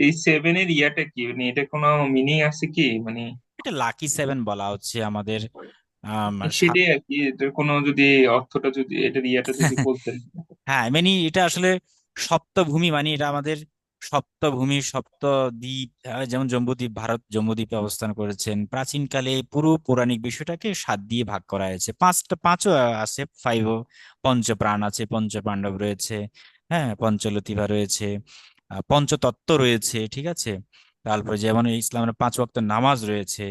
Speaker 3: এই সেভেনের ইয়াটা কি, মানে এটা কোনো মিনিং আছে কি মানে?
Speaker 1: এটা লাকি সেভেন বলা হচ্ছে আমাদের আম,
Speaker 3: সেটাই আর কি, এটার কোনো যদি অর্থটা যদি এটার ইয়াটা যদি বলতেন।
Speaker 1: হ্যাঁ মানে এটা আসলে সপ্তভূমি, মানে এটা আমাদের সপ্তভূমি সপ্তদ্বীপ, যেমন জম্বুদ্বীপ, ভারত জম্বুদ্বীপে অবস্থান করেছেন। প্রাচীনকালে পুরো পৌরাণিক বিষয়টাকে 7 দিয়ে ভাগ করা হয়েছে। পাঁচও আছে, ফাইভও। পঞ্চপ্রাণ আছে, পঞ্চপাণ্ডব রয়েছে, হ্যাঁ, পঞ্চলতিভা রয়েছে, পঞ্চতত্ত্ব রয়েছে, ঠিক আছে। তারপরে যেমন এই ইসলামের 5 ওয়াক্ত নামাজ রয়েছে,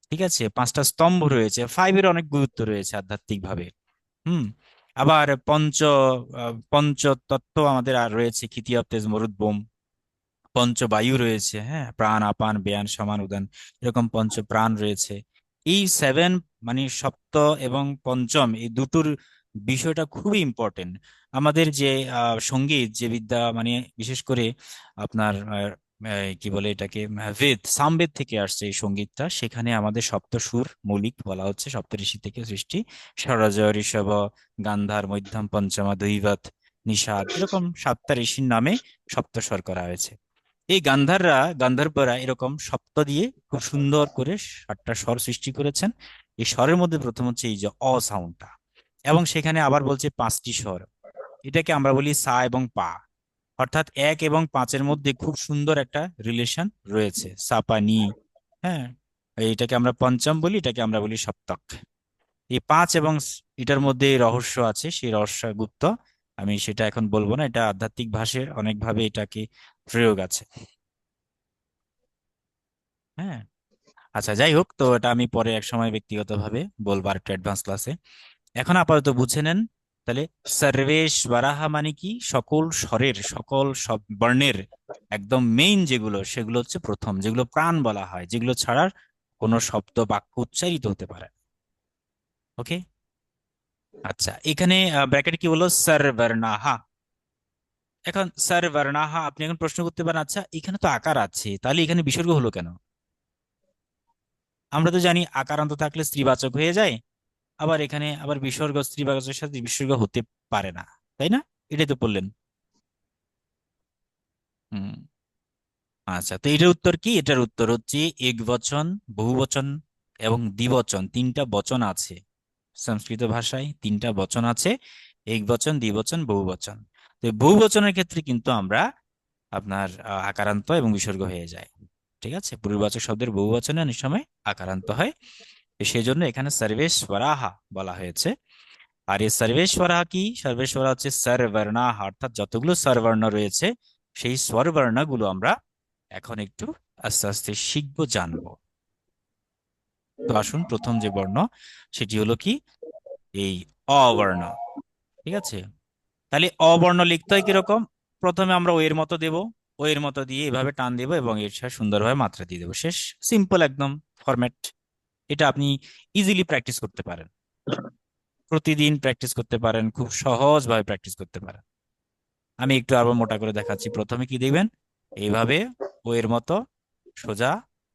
Speaker 1: ঠিক আছে। 5টা স্তম্ভ রয়েছে, ফাইভের অনেক গুরুত্ব রয়েছে আধ্যাত্মিক ভাবে। হুম। আবার পঞ্চতত্ত্ব আমাদের আর রয়েছে, ক্ষিতি তেজ মরুদ বোম। পঞ্চবায়ু রয়েছে, হ্যাঁ, প্রাণ আপান ব্যান সমান উদান, এরকম পঞ্চ প্রাণ রয়েছে। এই সেভেন মানে সপ্ত এবং পঞ্চম, এই দুটোর বিষয়টা খুবই ইম্পর্টেন্ট। আমাদের যে সঙ্গীত যে বিদ্যা, মানে বিশেষ করে আপনার কি বলে এটাকে, বেদ, সামবেদ থেকে আসছে এই সঙ্গীতটা। সেখানে আমাদের সপ্ত সুর মৌলিক বলা হচ্ছে, সপ্ত ঋষি থেকে সৃষ্টি। ষড়জ, ঋষভ, গান্ধার, মধ্যম, পঞ্চমা, দৈবত, নিষাদ, এরকম 7টা ঋষির নামে সপ্তস্বর করা হয়েছে। এই গান্ধাররা এরকম সপ্ত দিয়ে খুব সুন্দর করে 7টা স্বর সৃষ্টি করেছেন। এই স্বরের মধ্যে প্রথম হচ্ছে এই যে অ সাউন্ডটা, এবং সেখানে আবার বলছে 5টি স্বর। এটাকে আমরা বলি সা এবং পা, অর্থাৎ 1 এবং 5-এর মধ্যে খুব সুন্দর একটা রিলেশন রয়েছে, সা পা নি। হ্যাঁ, এইটাকে আমরা পঞ্চম বলি, এটাকে আমরা বলি সপ্তক। এই 5 এবং এটার মধ্যে রহস্য আছে, সেই রহস্য গুপ্ত, আমি সেটা এখন বলবো না। এটা আধ্যাত্মিক ভাষায় অনেকভাবে এটাকে প্রয়োগ আছে। হ্যাঁ, আচ্ছা, যাই হোক, তো এটা আমি পরে এক সময় ব্যক্তিগতভাবে বলবো আর একটু অ্যাডভান্স ক্লাসে। এখন আপাতত বুঝে নেন। তাহলে সর্বেশ্বরাহা মানে কি? সকল স্বরের, সকল সব বর্ণের একদম মেইন যেগুলো, সেগুলো হচ্ছে প্রথম, যেগুলো প্রাণ বলা হয়, যেগুলো ছাড়া কোনো শব্দ বাক্য উচ্চারিত হতে পারে। ওকে, আচ্ছা, এখানে ব্র্যাকেটে কি বললো? সর্বর্ণাহা। এখন সর্বর্ণাহা, আপনি এখন প্রশ্ন করতে পারেন, আচ্ছা এখানে তো আকার আছে, তাহলে এখানে বিসর্গ হলো কেন? আমরা তো জানি আকারান্ত থাকলে স্ত্রীবাচক হয়ে যায়। আবার এখানে আবার বিসর্গ স্ত্রীবাচকের সাথে বিসর্গ হতে পারে না, তাই না? এটাই তো বললেন। হুম। আচ্ছা, তো এটার উত্তর কি? এটার উত্তর হচ্ছে একবচন, বহুবচন এবং দ্বিবচন, 3টা বচন আছে। সংস্কৃত ভাষায় 3টা বচন আছে, একবচন, দ্বিবচন, বহুবচন। তো এই বহুবচনের ক্ষেত্রে কিন্তু আমরা আপনার আকারান্ত এবং বিসর্গ হয়ে যায়। ঠিক আছে, পূর্ববাচক শব্দের বহুবচনে অনেক সময় আকারান্ত হয়। তো সেই জন্য এখানে সর্বেশ্বরাহা বলা হয়েছে। আর এই সর্বেশ্বরা কি? সর্বেশ্বরা হচ্ছে স্বরবর্ণাহ, অর্থাৎ যতগুলো স্বরবর্ণ রয়েছে সেই স্বরবর্ণগুলো আমরা এখন একটু আস্তে আস্তে শিখবো, জানবো। তো আসুন, প্রথম যে বর্ণ সেটি হলো কি? এই অবর্ণ। ঠিক আছে, তাহলে অবর্ণ লিখতে হয় কিরকম? প্রথমে আমরা ও এর মতো দেব, ও এর মতো দিয়ে এভাবে টান দেবো এবং এর সাথে সুন্দরভাবে মাত্রা দিয়ে দেবো, শেষ। সিম্পল একদম ফরম্যাট। এটা আপনি ইজিলি প্র্যাকটিস করতে পারেন, প্রতিদিন প্র্যাকটিস করতে পারেন, খুব সহজভাবে প্র্যাকটিস করতে পারেন। আমি একটু আরো মোটা করে দেখাচ্ছি। প্রথমে কি দেখবেন? এইভাবে ও এর মতো সোজা,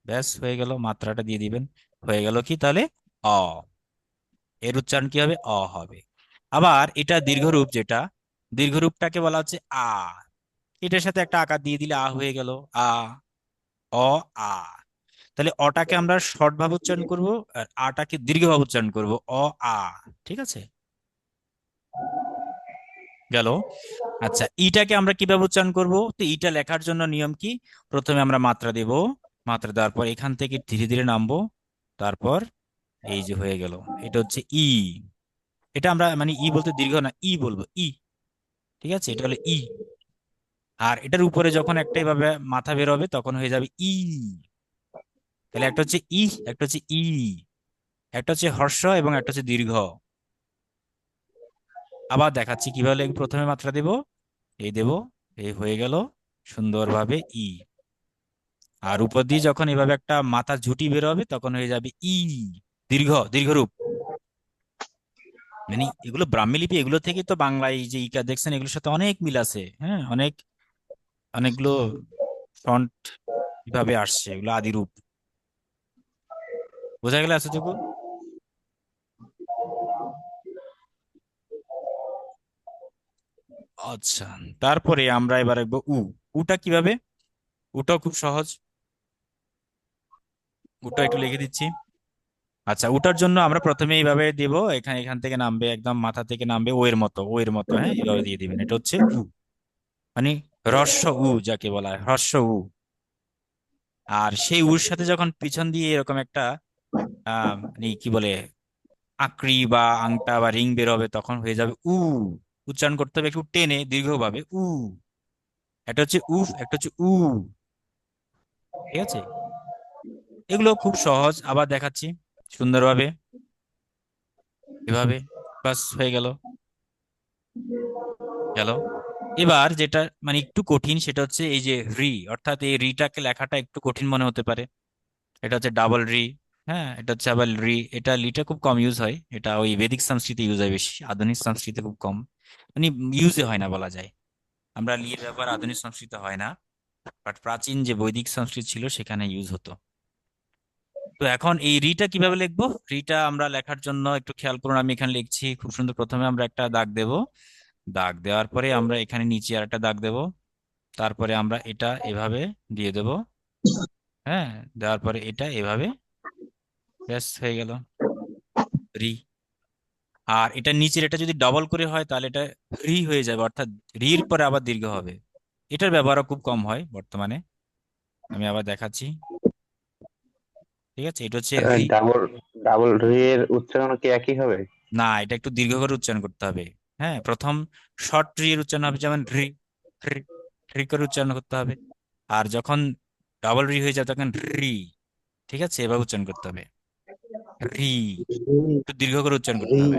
Speaker 1: ব্যাস হয়ে গেল, মাত্রাটা দিয়ে দিবেন, হয়ে গেল কি তাহলে? অ। এর উচ্চারণ কি হবে? অ হবে। আবার এটা দীর্ঘরূপ, যেটা দীর্ঘরূপটাকে বলা হচ্ছে আ। এটার সাথে একটা আকার দিয়ে দিলে আ হয়ে গেল, আ, অ, আ। তাহলে অটাকে আমরা শর্ট ভাবে উচ্চারণ করব, আর আটাকে দীর্ঘ ভাবে উচ্চারণ করব, অ, আ। ঠিক আছে, গেল। আচ্ছা, ইটাকে আমরা কিভাবে উচ্চারণ করব? তো ইটা লেখার জন্য নিয়ম কি? প্রথমে আমরা মাত্রা দেব, মাত্রা দেওয়ার পর এখান থেকে ধীরে ধীরে নামবো, তারপর এই যে হয়ে গেল, এটা হচ্ছে ই। এটা আমরা মানে ই বলতে দীর্ঘ না, ই বলবো, ই। ঠিক আছে, এটা হলো ই। আর এটার উপরে যখন একটা এভাবে মাথা বের হবে তখন হয়ে যাবে ই। তাহলে একটা হচ্ছে ই, একটা হচ্ছে ই, একটা হচ্ছে হর্ষ এবং একটা হচ্ছে দীর্ঘ। আবার দেখাচ্ছি কিভাবে প্রথমে মাত্রা দেব, এই দেব, এই হয়ে গেল সুন্দরভাবে ই। আর উপর দিয়ে যখন এভাবে একটা মাথা ঝুঁটি বের হবে তখন হয়ে যাবে ই, দীর্ঘ, দীর্ঘরূপ। মানে এগুলো ব্রাহ্মী লিপি, এগুলো থেকে তো বাংলায় এই যে ইকা দেখছেন, এগুলোর সাথে অনেক মিল আছে। হ্যাঁ, অনেকগুলো ফন্ট কিভাবে আসছে, এগুলো আদি রূপ। বোঝা গেল এতটুকু? আচ্ছা, তারপরে আমরা এবার দেখবো উটা কিভাবে। উটাও খুব সহজ। উটা একটু লিখে দিচ্ছি। আচ্ছা, ওটার জন্য আমরা প্রথমে এইভাবে দিব, এখান এখান থেকে নামবে, একদম মাথা থেকে নামবে ও এর মতো, হ্যাঁ, এইভাবে দিয়ে দিবেন। এটা হচ্ছে মানে হ্রস্ব যাকে বলা হয়, হ্রস্ব আর সেই সাথে যখন পিছন দিয়ে এরকম একটা মানে কি বলে আকৃতি বা আংটা বা রিং বের হবে, তখন হয়ে যাবে উচ্চারণ করতে হবে একটু টেনে দীর্ঘভাবে একটা হচ্ছে একটা হচ্ছে ঠিক আছে। এগুলো খুব সহজ, আবার দেখাচ্ছি সুন্দরভাবে এভাবে। বাস হয়ে গেল গেল। এবার যেটা মানে একটু কঠিন সেটা হচ্ছে এই যে অর্থাৎ এই রিটাকে লেখাটা একটু কঠিন মনে হতে পারে। এটা হচ্ছে ডাবল হ্যাঁ, এটা হচ্ছে আবার এটা লিটা খুব কম ইউজ হয়, এটা ওই বেদিক সংস্কৃতে ইউজ হয় বেশি, আধুনিক সংস্কৃতে খুব কম, মানে ইউজে হয় না বলা যায়। আমরা এর ব্যাপার আধুনিক সংস্কৃতে হয় না, বাট প্রাচীন যে বৈদিক সংস্কৃত ছিল সেখানে ইউজ হতো। তো এখন এই রিটা কিভাবে লিখবো? রিটা আমরা লেখার জন্য একটু খেয়াল করুন, আমি এখানে লিখছি খুব সুন্দর। প্রথমে আমরা একটা দাগ দেব, দাগ দেওয়ার পরে আমরা এখানে নিচে আর একটা দাগ দেব, তারপরে আমরা এটা এভাবে দিয়ে দেব, হ্যাঁ, দেওয়ার পরে এটা এভাবে, ব্যাস হয়ে গেল রি। আর এটা নিচের এটা যদি ডবল করে হয় তাহলে এটা হয়ে যাবে, অর্থাৎ রির পরে আবার দীর্ঘ হবে। এটার ব্যবহারও খুব কম হয় বর্তমানে। আমি আবার দেখাচ্ছি, ঠিক আছে। এটা হচ্ছে
Speaker 4: ডাবল ডাবল এর উচ্চারণ কি একই হবে?
Speaker 1: না, এটা একটু দীর্ঘ করে উচ্চারণ করতে হবে। হ্যাঁ, প্রথম শর্ট এর উচ্চারণ হবে যেমন রি রি করে উচ্চারণ করতে হবে। আর যখন ডাবল হয়ে যাবে তখন ঠিক আছে, এভাবে উচ্চারণ করতে হবে, রি। একটু দীর্ঘ করে উচ্চারণ করতে হবে।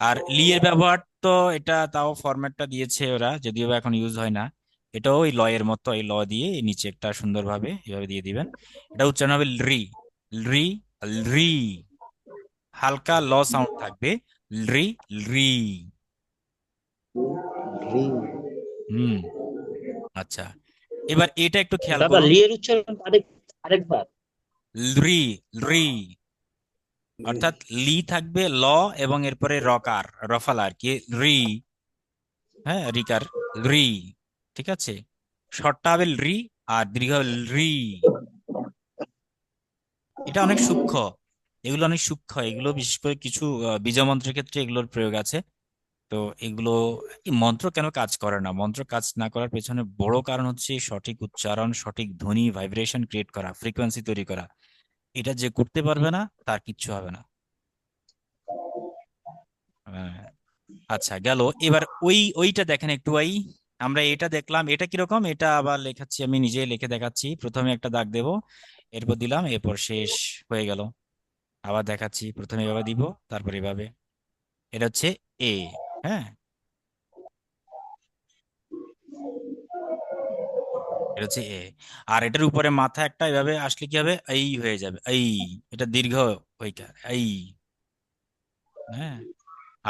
Speaker 1: আর এর ব্যবহার তো এটা তাও ফরম্যাটটা দিয়েছে ওরা, যদিও বা এখন ইউজ হয় না। এটাও ওই এর মতো, এই দিয়ে নিচে একটা সুন্দরভাবে এভাবে দিয়ে দিবেন। এটা উচ্চারণ হবে রি রি, হালকা সাউন্ড থাকবে, রি রি। হুম। আচ্ছা, এবার এটা একটু খেয়াল
Speaker 8: দাদা
Speaker 1: করুন।
Speaker 8: লি এর উচ্চারণ আরেকবার।
Speaker 1: রি রি, অর্থাৎ থাকবে এবং এরপরে রকার রফালা আর কি, রি। হ্যাঁ, রিকার রি, ঠিক আছে। শর্টটা হবে আর দীর্ঘ হবে রি। এটা অনেক সূক্ষ্ম, এগুলো অনেক সূক্ষ্ম, এগুলো বিশেষ করে কিছু বীজা মন্ত্রের ক্ষেত্রে এগুলোর প্রয়োগ আছে। তো এগুলো এই মন্ত্র কেন কাজ করে না, মন্ত্র কাজ না করার পেছনে বড় কারণ হচ্ছে সঠিক উচ্চারণ, সঠিক ধ্বনি ভাইব্রেশন ক্রিয়েট করা, ফ্রিকোয়েন্সি তৈরি করা। এটা যে করতে পারবে না তার কিচ্ছু হবে না। হ্যাঁ। আচ্ছা, গেল। এবার ওইটা দেখেন একটু, আমরা এটা দেখলাম, এটা কিরকম, এটা আবার লেখাচ্ছি, আমি নিজে লিখে দেখাচ্ছি। প্রথমে একটা দাগ দেব, এরপর দিলাম, এরপর শেষ হয়ে গেল। আবার দেখাচ্ছি, প্রথমে এভাবে দিব, তারপর এভাবে। এটা হচ্ছে এ, হ্যাঁ, এটা হচ্ছে এ। আর এটার উপরে মাথা একটা এভাবে আসলে কি হবে, এই হয়ে যাবে, এই। এটা দীর্ঘ ওইটা, এই। হ্যাঁ।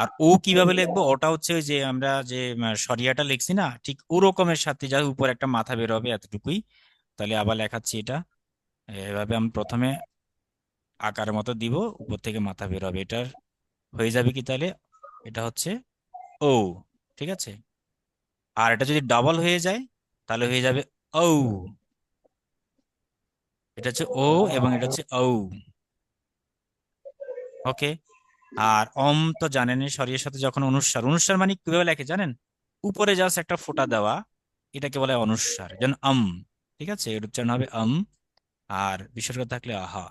Speaker 1: আর কিভাবে লিখবো, ওটা হচ্ছে ওই যে আমরা যে সরিয়াটা লিখছি না, ঠিক ওরকমের সাথে যা উপর একটা মাথা বের হবে এতটুকুই। তাহলে আবার লেখাচ্ছি এটা এভাবে, আমি প্রথমে আকার মতো দিব, উপর থেকে মাথা বের হবে, এটার হয়ে যাবে কি তাহলে, এটা হচ্ছে ও, ঠিক আছে। আর এটা যদি ডাবল হয়ে যায় তাহলে হয়ে যাবে ও, এটা হচ্ছে ও এবং এটা হচ্ছে ও। ওকে। আর তো জানেন, শরীরের সাথে যখন অনুস্বার, অনুস্বার মানে কিভাবে লেখে জানেন? উপরে জাস্ট একটা ফোঁটা দেওয়া, এটাকে বলে অনুস্বার। যেমন ঠিক আছে, এর উচ্চারণ হবে আর বিসর্গ থাকলে আহা,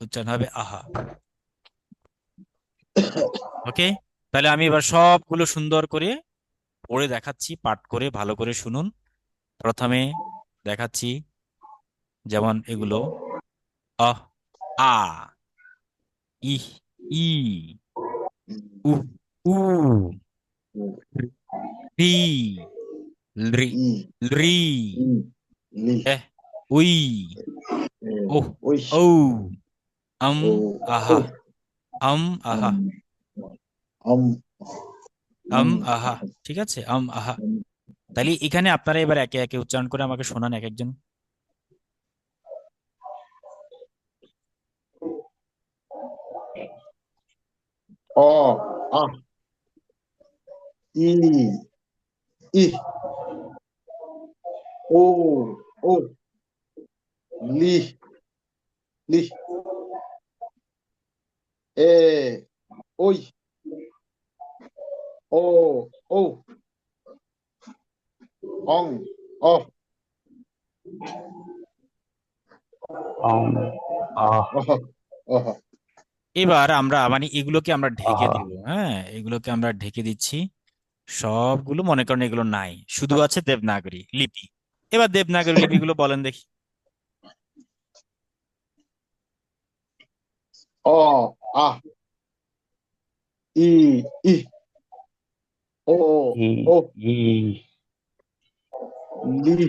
Speaker 1: উচ্চারণ হবে আহা। ওকে। তাহলে আমি এবার সবগুলো সুন্দর করে পড়ে দেখাচ্ছি, পাঠ করে ভালো করে শুনুন। প্রথমে দেখাচ্ছি যেমন এগুলো: আহ, আ, ইহ, ই, উ, উ, রি, রি, রি, এহ, উই, ওহ, ও, আম, আহা, আম, আহা, আহা, ঠিক আছে, আহা। তাহলে এখানে আপনারা এবার একে একে উচ্চারণ করে আমাকে শোনান এক একজন।
Speaker 5: অ আ ই ই ও ও লি লি এ ওই ও ও অং অ
Speaker 4: অং আহ
Speaker 5: অহ অহ
Speaker 1: এবার আমরা মানে এগুলোকে আমরা ঢেকে
Speaker 4: আহা
Speaker 1: দিব, হ্যাঁ, এগুলোকে আমরা ঢেকে দিচ্ছি। সবগুলো মনে করেন এগুলো নাই, শুধু আছে দেবনাগরী লিপি। এবার দেবনাগরী লিপিগুলো বলেন দেখি।
Speaker 5: অ আহ ই ই ও
Speaker 4: ই
Speaker 5: ও
Speaker 4: ই
Speaker 5: লি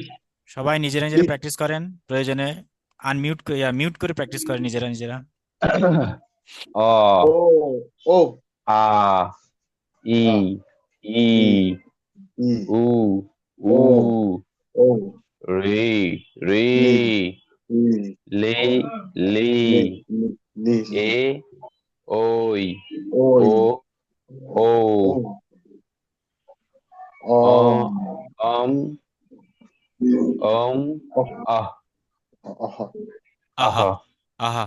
Speaker 1: সবাই নিজেরা
Speaker 5: লি
Speaker 1: নিজেরা প্র্যাকটিস করেন, প্রয়োজনে আনমিউট মিউট করে প্র্যাকটিস করেন নিজেরা নিজেরা।
Speaker 4: অ
Speaker 5: ও ও
Speaker 4: আ ই
Speaker 5: আহ
Speaker 4: ই
Speaker 5: ই
Speaker 4: উ উ
Speaker 5: ও ও
Speaker 4: রি রি
Speaker 5: লি ই
Speaker 4: লি লি
Speaker 5: লি লি লি
Speaker 4: এ ওই
Speaker 5: ওই
Speaker 4: ও ও
Speaker 5: ও
Speaker 4: অ
Speaker 5: অম
Speaker 4: অম অম
Speaker 5: অহ
Speaker 4: আহ
Speaker 5: অহ
Speaker 1: আহা
Speaker 4: আহা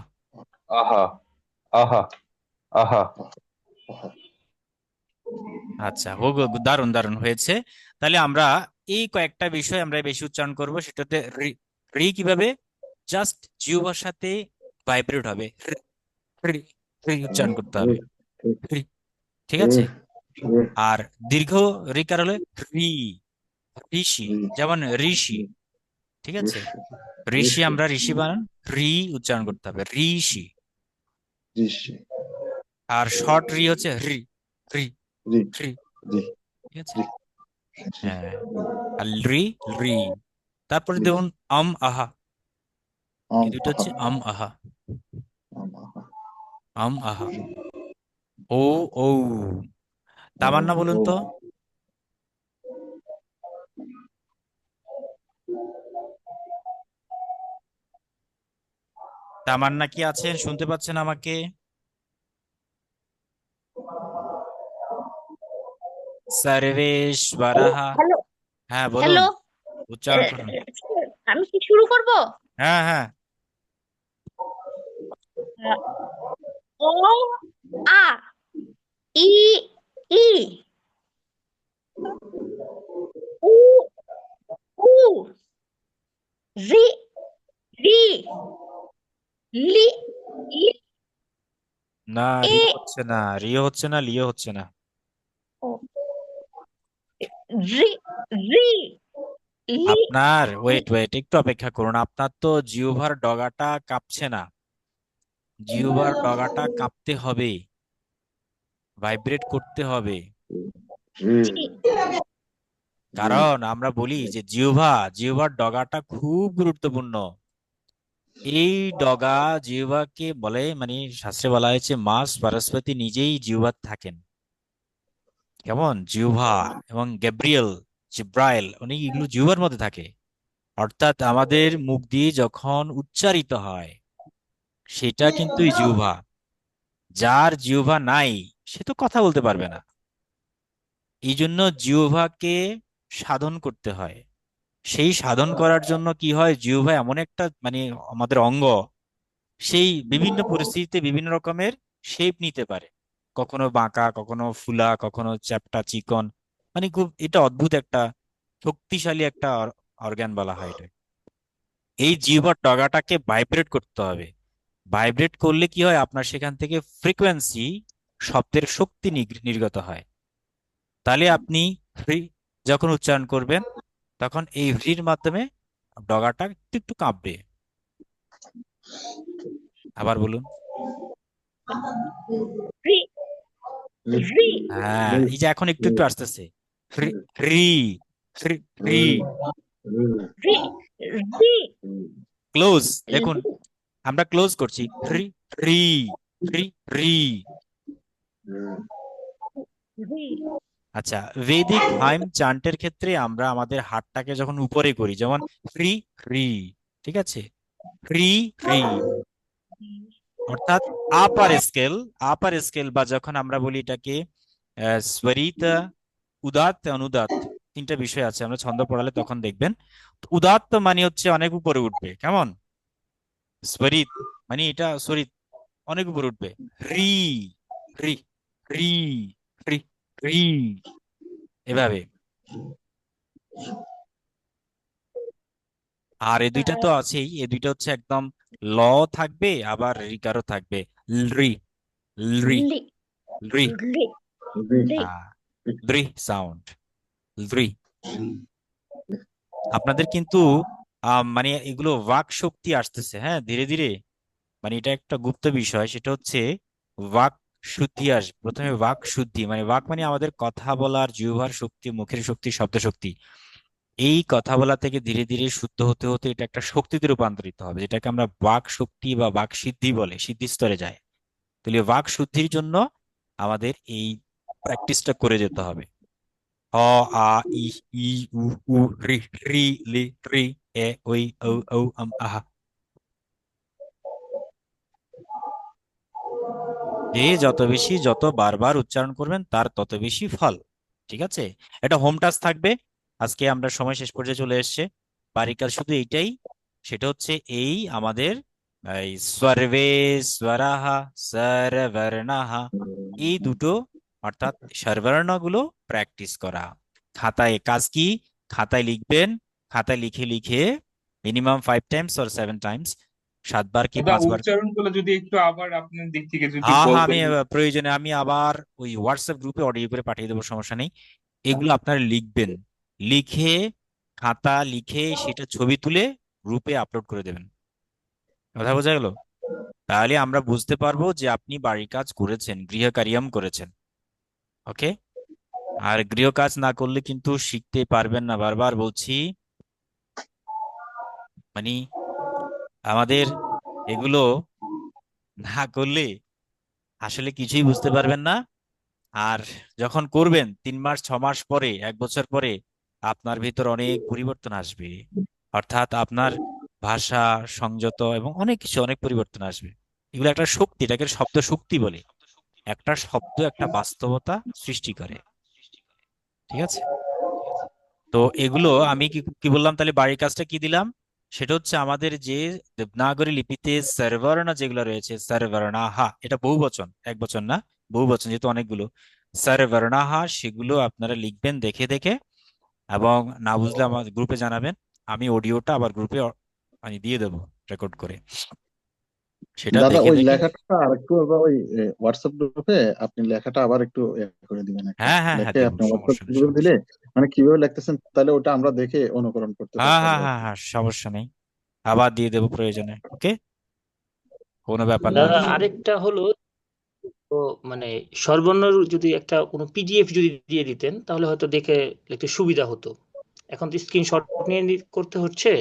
Speaker 1: আহা।
Speaker 4: আহা আহা আহা
Speaker 5: অহ
Speaker 1: আচ্ছা, হোক, দারুণ দারুণ হয়েছে। তাহলে আমরা এই কয়েকটা বিষয় আমরা বেশি উচ্চারণ করব, সেটাতে রি, রি কিভাবে জাস্ট জিহ্বার সাথে ভাইব্রেট হবে, রি, রি, রি উচ্চারণ করতে হবে, রি, ঠিক আছে। আর দীর্ঘ রিকার হলে রি, ঋষি, যেমন ঋষি, ঠিক আছে। ঋষি আমরা ঋষি বানান, রি উচ্চারণ করতে হবে, ঋষি।
Speaker 5: ঋষি
Speaker 1: আর শর্ট রি হচ্ছে রি, রি,
Speaker 5: রি
Speaker 1: রি,
Speaker 5: রি
Speaker 1: ঠিক আছে।
Speaker 5: রি
Speaker 1: হ্যাঁ, আর রি, রি। তারপরে দেখুন আহা,
Speaker 5: অম
Speaker 1: এই দুটো
Speaker 5: আহা
Speaker 1: হচ্ছে আহা,
Speaker 5: অম আহা
Speaker 1: আহা। ও ও তামান্না বলুন তো। তামান্না কি আছেন, শুনতে পাচ্ছেন আমাকে? সর্বেশ্বরঃ।
Speaker 7: হ্যালো
Speaker 1: হ্যাঁ বলুন,
Speaker 7: হ্যালো
Speaker 1: উচ্চারণ করুন।
Speaker 7: আমি কি শুরু করব?
Speaker 1: হ্যাঁ হ্যাঁ।
Speaker 7: ও আ ই ই উ উ রি রি লি লি
Speaker 1: না,
Speaker 7: এ
Speaker 1: রি হচ্ছে না, রিও হচ্ছে না, লিও হচ্ছে না।
Speaker 7: ও রি রি লি
Speaker 1: আপনার ওয়েট ওয়েট একটু অপেক্ষা করুন, আপনার তো জিহ্বার ডগাটা কাঁপছে না। জিহ্বার ডগাটা কাঁপতে হবে, ভাইব্রেট করতে হবে।
Speaker 7: জি
Speaker 1: কারণ আমরা বলি যে জিহ্বার ডগাটা খুব গুরুত্বপূর্ণ। এই ডগা জিহ্বাকে বলে, মানে শাস্ত্রে বলা হয়েছে মা সরস্বতী নিজেই জিহ্বার থাকেন। কেমন জিহ্বা এবং জিব্রাইল উনি এগুলো জিহ্বার মধ্যে থাকে। অর্থাৎ আমাদের মুখ দিয়ে যখন উচ্চারিত হয় সেটা কিন্তু এই জিহ্বা। যার জিহ্বা নাই সে তো কথা বলতে পারবে না। এই জন্য জিহ্বাকে সাধন করতে হয়। সেই সাধন করার জন্য কি হয়, জিহ্বা এমন একটা মানে আমাদের অঙ্গ, সেই বিভিন্ন পরিস্থিতিতে বিভিন্ন রকমের শেপ নিতে পারে, কখনো বাঁকা, কখনো ফুলা, কখনো চ্যাপ্টা চিকন। মানে খুব এটা অদ্ভুত একটা শক্তিশালী একটা অর্গান বলা হয় এটা। এই জিহ্বার ডগাটাকে ভাইব্রেট করতে হবে। ভাইব্রেট করলে কি হয়, আপনার সেখান থেকে ফ্রিকোয়েন্সি, শব্দের শক্তি নির্গত হয়। তাহলে আপনি ফ্রি যখন উচ্চারণ করবেন তখন এই ফ্রির মাধ্যমে ডগাটা একটু একটু কাঁপবে। আবার বলুন।
Speaker 7: রি রি
Speaker 1: হ্যাঁ, এই যে এখন একটু একটু আসতেছে, ফ্রি, ফ্রি, ফ্রি, ফ্রি।
Speaker 7: রি রি
Speaker 1: ক্লোজ, দেখুন আমরা ক্লোজ করছি, ফ্রি, ফ্রি, ফ্রি, ফ্রি।
Speaker 7: রি
Speaker 1: আচ্ছা, ভেদিক হাইম চান্টের ক্ষেত্রে আমরা আমাদের হাতটাকে যখন উপরে করি, যেমন ফ্রি, ফ্রি, ঠিক আছে, ফ্রি, ফ্রি, অর্থাৎ আপার স্কেল বা যখন আমরা বলি এটাকে স্বরিত উদাত্ত অনুদাত্ত তিনটা বিষয় আছে, আমরা ছন্দ পড়ালে তখন দেখবেন। তো উদাত্ত মানে হচ্ছে অনেক উপরে উঠবে, কেমন? স্বরিত মানে এটা স্বরিত অনেক উপরে উঠবে। রি রি রি রি রি এভাবে। আর এই দুইটা তো আছেই, এই দুইটা হচ্ছে একদম ল থাকবে, আবার রিকারও থাকবে। রি রি
Speaker 7: লি
Speaker 1: রি
Speaker 7: লি লি
Speaker 1: রি সাউন্ড, রি। আপনাদের কিন্তু মানে এগুলো বাক শক্তি আসতেছে, হ্যাঁ, ধীরে ধীরে। মানে এটা একটা গুপ্ত বিষয়, সেটা হচ্ছে বাক শুদ্ধি আসবে। প্রথমে বাক শুদ্ধি মানে বাক মানে আমাদের কথা বলার জিহ্বার শক্তি, মুখের শক্তি, শব্দ শক্তি। এই কথা বলা থেকে ধীরে ধীরে শুদ্ধ হতে হতে এটা একটা শক্তিতে রূপান্তরিত হবে, যেটাকে আমরা বাক শক্তি বা বাক সিদ্ধি বলে, সিদ্ধি স্তরে যায়। তাহলে বাক শুদ্ধির জন্য আমাদের এই প্র্যাকটিসটা করে যেতে হবে। অ আ ই ই উ উ রি রি লি রি এ ওই ঔ ঔ আহা। যে যত বেশি যত বারবার উচ্চারণ করবেন তার তত বেশি ফল। ঠিক আছে, এটা হোম টাস্ক থাকবে। আজকে আমরা সময় শেষ পর্যায়ে চলে এসেছে। বাড়ির কাজ শুধু এইটাই, সেটা হচ্ছে এই আমাদের এই সর্বে স্বরাহা সরবর্ণাহা এই দুটো অর্থাৎ স্বরবর্ণগুলো প্র্যাকটিস করা। খাতায় কাজ কি, খাতায় লিখবেন, খাতায় লিখে লিখে মিনিমাম 5 টাইমস অর 7 টাইমস, 7 বার কি
Speaker 3: দাদা
Speaker 1: 5 বার।
Speaker 3: উচ্চারণ গুলো যদি একটু আবার আপনার দিক থেকে যদি
Speaker 1: হ্যাঁ হ্যাঁ, আমি
Speaker 3: বলতেন।
Speaker 1: প্রয়োজনে আমি আবার ওই হোয়াটসঅ্যাপ গ্রুপে অডিও করে পাঠিয়ে দেবো, সমস্যা নেই। এগুলো আপনারা লিখবেন, লিখে খাতা লিখে সেটা ছবি তুলে গ্রুপে আপলোড করে দেবেন। কথা বোঝা গেল? তাহলে আমরা বুঝতে পারবো যে আপনি বাড়ির কাজ করেছেন, গৃহকার্যম করেছেন। ওকে। আর গৃহ কাজ না করলে কিন্তু শিখতে পারবেন না, বারবার বলছি। মানে আমাদের এগুলো না করলে আসলে কিছুই বুঝতে পারবেন না। আর যখন করবেন 3 মাস 6 মাস পরে, 1 বছর পরে আপনার ভিতর অনেক পরিবর্তন আসবে। অর্থাৎ আপনার ভাষা, সংযত এবং অনেক কিছু, অনেক পরিবর্তন আসবে। এগুলো একটা শক্তি, এটাকে শব্দ শক্তি বলে। একটা শব্দ একটা বাস্তবতা সৃষ্টি করে। ঠিক আছে, তো এগুলো আমি কি কি বললাম, তাহলে বাড়ির কাজটা কি দিলাম? সেটা হচ্ছে আমাদের যে দেবনাগরী লিপিতে সর্বর্ণ যেগুলো রয়েছে, সর্বর্ণাহা, এটা বহুবচন, একবচন না, বহুবচন যেহেতু অনেকগুলো। সর্বর্ণাহা সেগুলো আপনারা লিখবেন দেখে দেখে, এবং না বুঝলে আমার গ্রুপে জানাবেন। আমি অডিওটা আবার গ্রুপে আমি দিয়ে দেবো রেকর্ড করে, সেটা
Speaker 5: দাদা
Speaker 1: দেখে
Speaker 5: ওই
Speaker 1: দেখে।
Speaker 5: লেখাটা আর একটু ওই হোয়াটসঅ্যাপ গ্রুপে আপনি লেখাটা আবার একটু করে দিবেন আর কি।
Speaker 1: হ্যাঁ হ্যাঁ হ্যাঁ,
Speaker 5: লেখে
Speaker 1: দেবো,
Speaker 5: আপনি হোয়াটসঅ্যাপ
Speaker 1: সমস্যা নেই,
Speaker 5: গ্রুপে
Speaker 1: সমস্যা
Speaker 5: দিলে
Speaker 1: নেই।
Speaker 5: মানে কিভাবে লিখতেছেন তাহলে ওটা আমরা দেখে অনুকরণ করতে
Speaker 1: হ্যাঁ হ্যাঁ
Speaker 5: পারবো আর
Speaker 1: হ্যাঁ
Speaker 5: কি।
Speaker 1: হ্যাঁ, সমস্যা নেই, আবার দিয়ে দেবো প্রয়োজনে। ওকে, কোনো ব্যাপার না।
Speaker 8: দাদা আরেকটা হলো, তো মানে সর্বর্ণ যদি একটা কোনো পিডিএফ যদি দিয়ে দিতেন তাহলে হয়তো দেখে লিখতে সুবিধা হতো। এখন তো স্ক্রিনশট নিয়ে করতে হচ্ছে,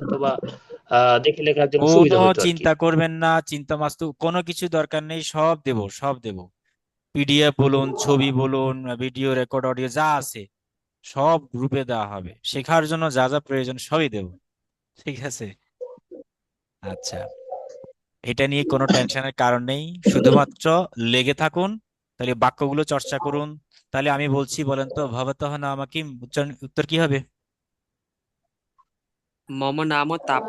Speaker 8: অথবা দেখে লেখার জন্য সুবিধা
Speaker 1: কোনো
Speaker 8: হতো আর কি।
Speaker 1: চিন্তা করবেন না, চিন্তা মাস্তু কোনো কিছু দরকার নেই, সব দেবো, সব দেবো। পিডিএফ বলুন, ছবি বলুন, ভিডিও রেকর্ড, অডিও যা আছে সব গ্রুপে দেওয়া হবে। শেখার জন্য যা যা প্রয়োজন সবই দেবো। ঠিক আছে, আচ্ছা, এটা নিয়ে কোনো টেনশনের কারণ নেই। শুধুমাত্র লেগে থাকুন, তাহলে বাক্যগুলো চর্চা করুন। তাহলে আমি বলছি, বলেন তো, ভবতঃ নাম কিম, উচ্চারণ উত্তর কি হবে?
Speaker 6: মম নাম তাপ।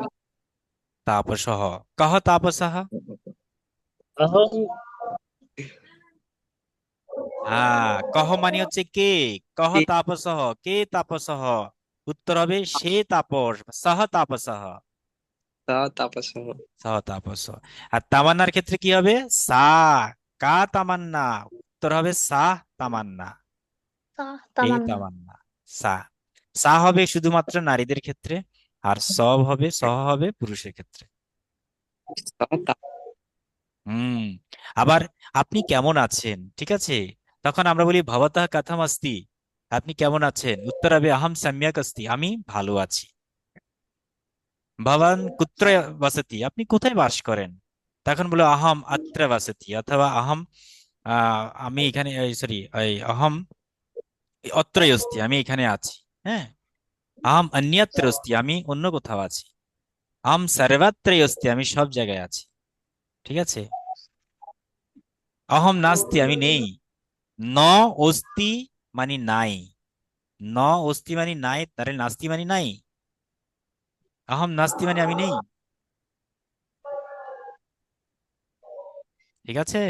Speaker 1: তাপসহ। কহ তাপসহ।
Speaker 8: অহং
Speaker 1: হ্যাঁ, কহ মানে হচ্ছে কে, কহ তাপসহ, কে তাপসহ। উত্তর হবে সে তাপস, সহ তাপসহ,
Speaker 6: তাপস।
Speaker 1: সহ তাপস। আর তামান্নার ক্ষেত্রে কি হবে? সা, কা তামান্না। উত্তর হবে সা তামান্না, এই
Speaker 7: তামান্না
Speaker 1: তামান্না। সা, সা হবে শুধুমাত্র নারীদের ক্ষেত্রে, আর সব হবে, সহ হবে পুরুষের ক্ষেত্রে। হুম। আবার আপনি কেমন আছেন, ঠিক আছে, তখন আমরা বলি ভবতঃ কথম अस्ति, আপনি কেমন আছেন? উত্তর হবে আহম সম্যক अस्ति, আমি ভালো আছি। ভবান কুত্র বসতি, আপনি কোথায় বাস করেন? তখন বলো আহম অত্র বসতি, অথবা আহম আমি এখানে, সরি, আহম অত্র अस्ति, আমি এখানে আছি। হ্যাঁ, আহম অন্যত্র अस्ति, আমি অন্য কোথাও আছি। আহম সর্বত্র अस्ति, আমি সব জায়গায় আছি। ঠিক আছে, অহম নাস্তি, আমি নেই। ন অস্তি মানে নাই, ন অস্তি মানে নাই, তাহলে নাস্তি মানে নাই। আহম নাস্তি মানে আমি নেই। ঠিক আছে।